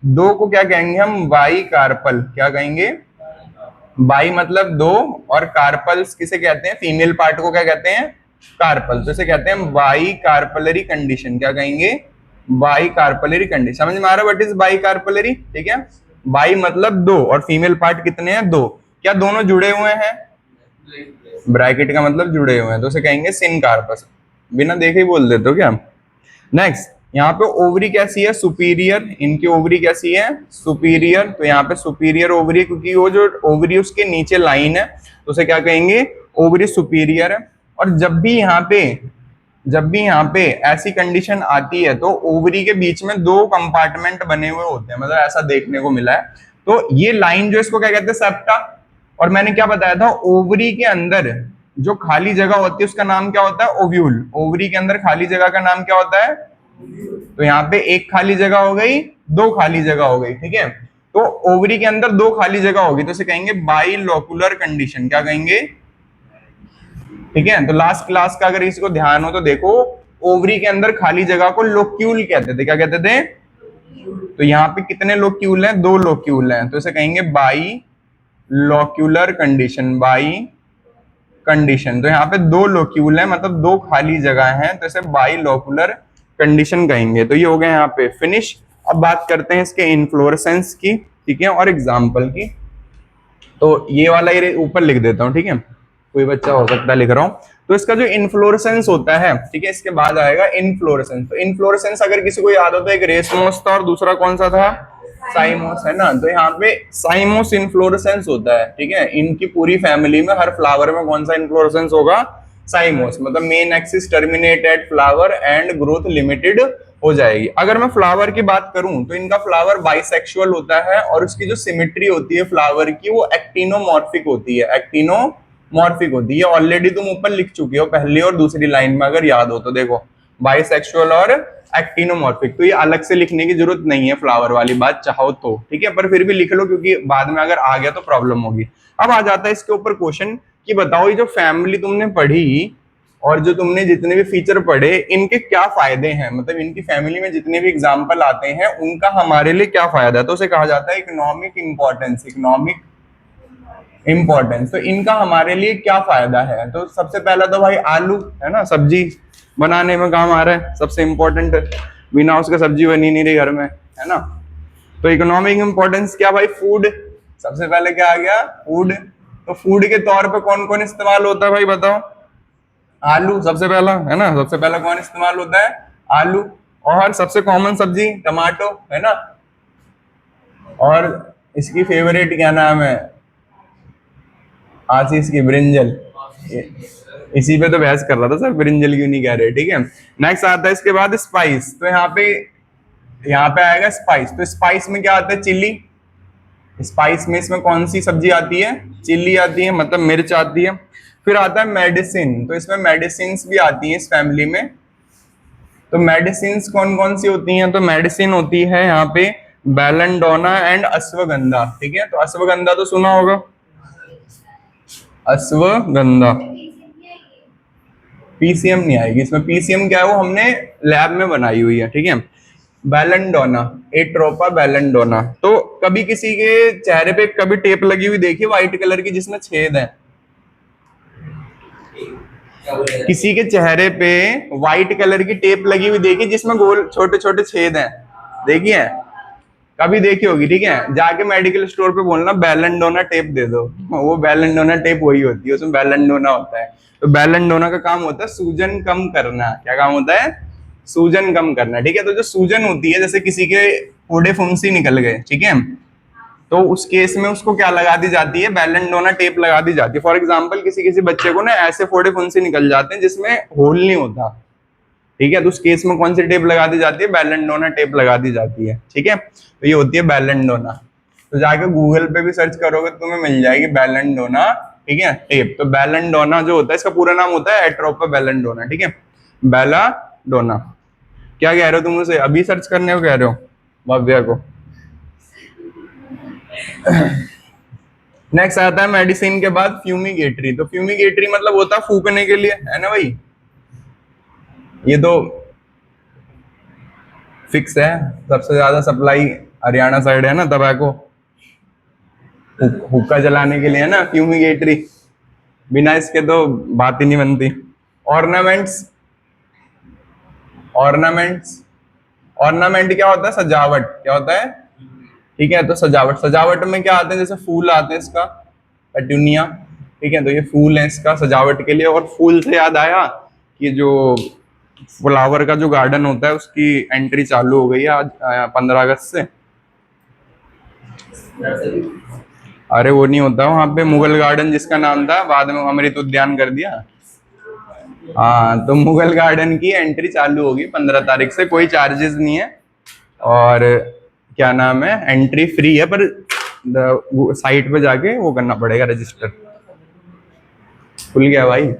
2 को क्या कहेंगे हम? Bi carpel. क्या कहेंगे? बाई मतलब 2, और कार्पल्स किसे कहते हैं? फीमेल पार्ट को क्या कहते हैं? कार्पल। तो इसे कहते हैं बाई कार्पलरी कंडीशन। क्या कहेंगे? By carpellary condition. समझ में आ रहा है व्हाट इज बाई कार्पलरी? ठीक है, बाई मतलब 2 और फीमेल पार्ट कितने हैं? 2। क्या दोनों जुड़े हुए हैं? ब्रैकेट का मतलब जुड़े हुए हैं, तो उसे कहेंगे सिन कार्पस। बिना देखे ही बोल देते हो क्या? नेक्स्ट, यहाँ पे ओवरी कैसी है? सुपीरियर। इनकी ओवरी कैसी है? सुपीरियर। तो यहाँ पे सुपीरियर ओवरी, क्योंकि वो जो ओवरी उसके नीचे लाइन है, तो उसे क्या कहेंगे? ओवरी सुपीरियर है। और जब भी यहाँ पे ऐसी कंडीशन आती है तो ओवरी के बीच में 2 कंपार्टमेंट बने हुए होते हैं, मतलब ऐसा देखने को मिला है। तो ये लाइन जो इसको क्या कहते हैं? सेप्टा। और मैंने क्या बताया था? ओवरी के अंदर जो खाली जगह होती है उसका नाम क्या होता है? ओव्यूल। ओवरी के अंदर खाली जगह का नाम क्या होता है? तो यहाँ पे 1 खाली जगह हो गई, 2 खाली जगह हो गई। ठीक है, तो ओवरी के अंदर 2 खाली जगह होगी, तो इसे कहेंगे बाइलोकुलर कंडीशन। क्या कहेंगे? ठीक है, तो लास्ट क्लास का अगर इसको ध्यान हो तो देखो, ओवरी के अंदर खाली जगह को लोक्यूल कहते थे। क्या कहते थे? तो यहाँ पे कितने लोक्यूल हैं? 2 लोक्यूल हैं, तो इसे कहेंगे बाई लोक्यूलर कंडीशन। बाई कंडीशन, तो यहाँ पे 2 लोक्यूल है, मतलब 2 खाली जगह हैं, तो इसे बाई लोकुलर कंडीशन कहेंगे। तो ये हो गया यहाँ पे फिनिश। अब बात करते हैं इसके इन्फ्लोरेसेंस की, ठीक है, और एग्जाम्पल की। तो ये वाला ये ऊपर लिख देता हूँ, ठीक है, कोई बच्चा हो सकता है लिख रहा हूँ। तो इसका जो इन्फ्लोरेसेंस होता है, ठीक है, इसके बाद आएगा इन्फ्लोरेसेंस। तो इन्फ्लोरेसेंस अगर किसी को याद हो तो एक रेसमोस था और दूसरा कौन सा था? साइमोस, है ना। तो यहाँ पे साइमोस इन्फ्लोरेसेंस होता है। ठीक है, इनकी पूरी फैमिली में हर फ्लावर में कौन सा इन्फ्लोरेसेंस होगा? साइमोस। मतलब main axis terminate at flower and growth limited हो जाएगी। अगर मैं फ्लावर की बात करूं तो इनका फ्लावर बाइसेक्सुअल होता है, और उसकी जो सिमेट्री होती है फ्लावर की वो एक्टिनोमॉर्फिक होती है। एक्टिनोमॉर्फिक होती है, ऑलरेडी तुम ऊपर लिख चुके हो पहली और दूसरी लाइन में, अगर याद हो तो देखो, बाइसेक्सुअल और एक्टिनोमॉर्फिक। तो ये अलग से लिखने की जरूरत नहीं है फ्लावर वाली बात, चाहो तो, ठीक है, पर फिर भी लिख लो क्योंकि बाद में अगर आ गया तो प्रॉब्लम होगी। अब आ जाता है इसके ऊपर क्वेश्चन कि बताओ ये जो फैमिली तुमने पढ़ी और जो तुमने जितने भी फीचर पढ़े इनके क्या फायदे हैं, मतलब इनकी फैमिली में जितने भी एग्जाम्पल आते हैं उनका हमारे लिए क्या फायदा है। तो उसे कहा जाता है इकोनॉमिक इंपॉर्टेंस। इकोनॉमिक इंपॉर्टेंस, तो इनका हमारे लिए क्या फायदा है। तो सबसे पहला तो भाई आलू, है ना, सब्जी बनाने में काम आ रहा है, सबसे इंपॉर्टेंट, बिना उसके सब्जी बनी नहीं रही घर में, है ना। तो इकोनॉमिक इंपॉर्टेंस क्या भाई? फूड, सबसे पहले क्या आ गया? फूड। तो फूड के तौर पे कौन कौन इस्तेमाल होता है भाई बताओ? आलू सबसे पहला, है ना, सबसे पहला कौन इस्तेमाल होता है? आलू। और सबसे कॉमन सब्जी टमाटो, है ना। और इसकी फेवरेट क्या नाम है? आशीष की, ब्रिंजल। इसी पे तो बहस कर रहा था सर, ब्रिंजल क्यों नहीं कह रहे, ठीक है। नेक्स्ट आता है इसके बाद स्पाइस। तो यहाँ पे आएगा स्पाइस। तो स्पाइस में क्या आता है? चिली। स्पाइस में इसमें कौन सी सब्जी आती है? चिली आती है, मतलब मिर्च आती है। फिर आता है मेडिसिन। तो इसमें मेडिसिन भी आती है इस फैमिली में। तो मेडिसिन कौन कौन सी होती हैं? तो मेडिसिन होती है यहाँ पे बेलेंडोना एंड अश्वगंधा, ठीक है। तो अश्वगंधा तो सुना होगा, अश्वगंधा। पीसीएम नहीं आएगी इसमें, पीसीएम क्या है वो हमने लैब में बनाई हुई है, ठीक है। बेलेंडोना, एट्रोपा बेलेंडोना। तो कभी किसी के चेहरे पे कभी टेप लगी हुई देखी व्हाइट कलर की जिसमें छेद है? किसी के चेहरे पे व्हाइट कलर की टेप लगी हुई देखी जिसमें गोल छोटे छोटे छेद हैं? देखिए, कभी देखी होगी, ठीक है। जाके मेडिकल स्टोर पे बोलना बेलेंडोना टेप दे दो, वो बेलेंडोना टेप वही होती है, उसमें बेलेंडोना होता है। तो बेलेंडोना का काम होता है सूजन कम करना। क्या काम होता है? सूजन कम करना, ठीक है। तो जो सूजन होती है, जैसे किसी के फोड़े फुंसी निकल गए, ठीक है, तो उस केस में उसको क्या लगा दी जाती है? बेलेंडोना टेप लगा दी जाती है। फॉर एग्जाम्पल किसी किसी बच्चे को ना ऐसे फोड़े फुंसी निकल जाते हैं जिसमें होल नहीं होता, ठीक है, तो उस केस में कौन सी टेप लगा दी जाती है? बेलेंडोना टेप लगा दी जाती है, ठीक है। तो ये होती है बेलेंडोना। तो जाके गूगल पे भी सर्च करोगे तो तुम्हें मिल जाएगी बेलेंडोना, ठीक है, टेप। तो बेलेंडोना जो होता है, इसका पूरा नाम होता है एट्रोपा बेलेंडोना, ठीक है, बेलाडोना। क्या कह रहे हो तुम उसे? अभी सर्च करने को कह रहे हो भव्या को? नेक्स्ट आता है मेडिसिन के बाद फ्यूमिगेटरी। तो फ्यूमिगेटरी मतलब होता है फूकने के लिए, है ना भाई? ये तो फिक्स है, सबसे ज्यादा सप्लाई हरियाणा साइड है ना तंबाकू, हुक्का जलाने के लिए, है ना, फ्यूमिगेटरी। बिना इसके तो बात ही नहीं बनती। ऑर्नामेंट्स, ऑर्नामेंट्स, ऑर्नामेंट क्या होता है? सजावट। क्या होता है? ठीक है, तो सजावट, सजावट में क्या आते हैं? जैसे फूल आते हैं, इसका पेटूनिया, ठीक है, तो ये फूल है इसका सजावट के लिए। और फूल से याद आया कि जो फ्लावर का जो गार्डन होता है उसकी एंट्री चालू हो गई है आज 15 अगस्त से। अरे वो नहीं होता वहां पे मुगल गार्डन, जिसका नाम था, बाद में अमृत उद्यान कर दिया। हाँ, तो मुगल गार्डन की एंट्री चालू होगी 15 तारीख से, कोई चार्जेस नहीं है, और क्या नाम है, एंट्री फ्री है, पर साइट पे जाके वो करना पड़ेगा, रजिस्टर। खुल गया भाई।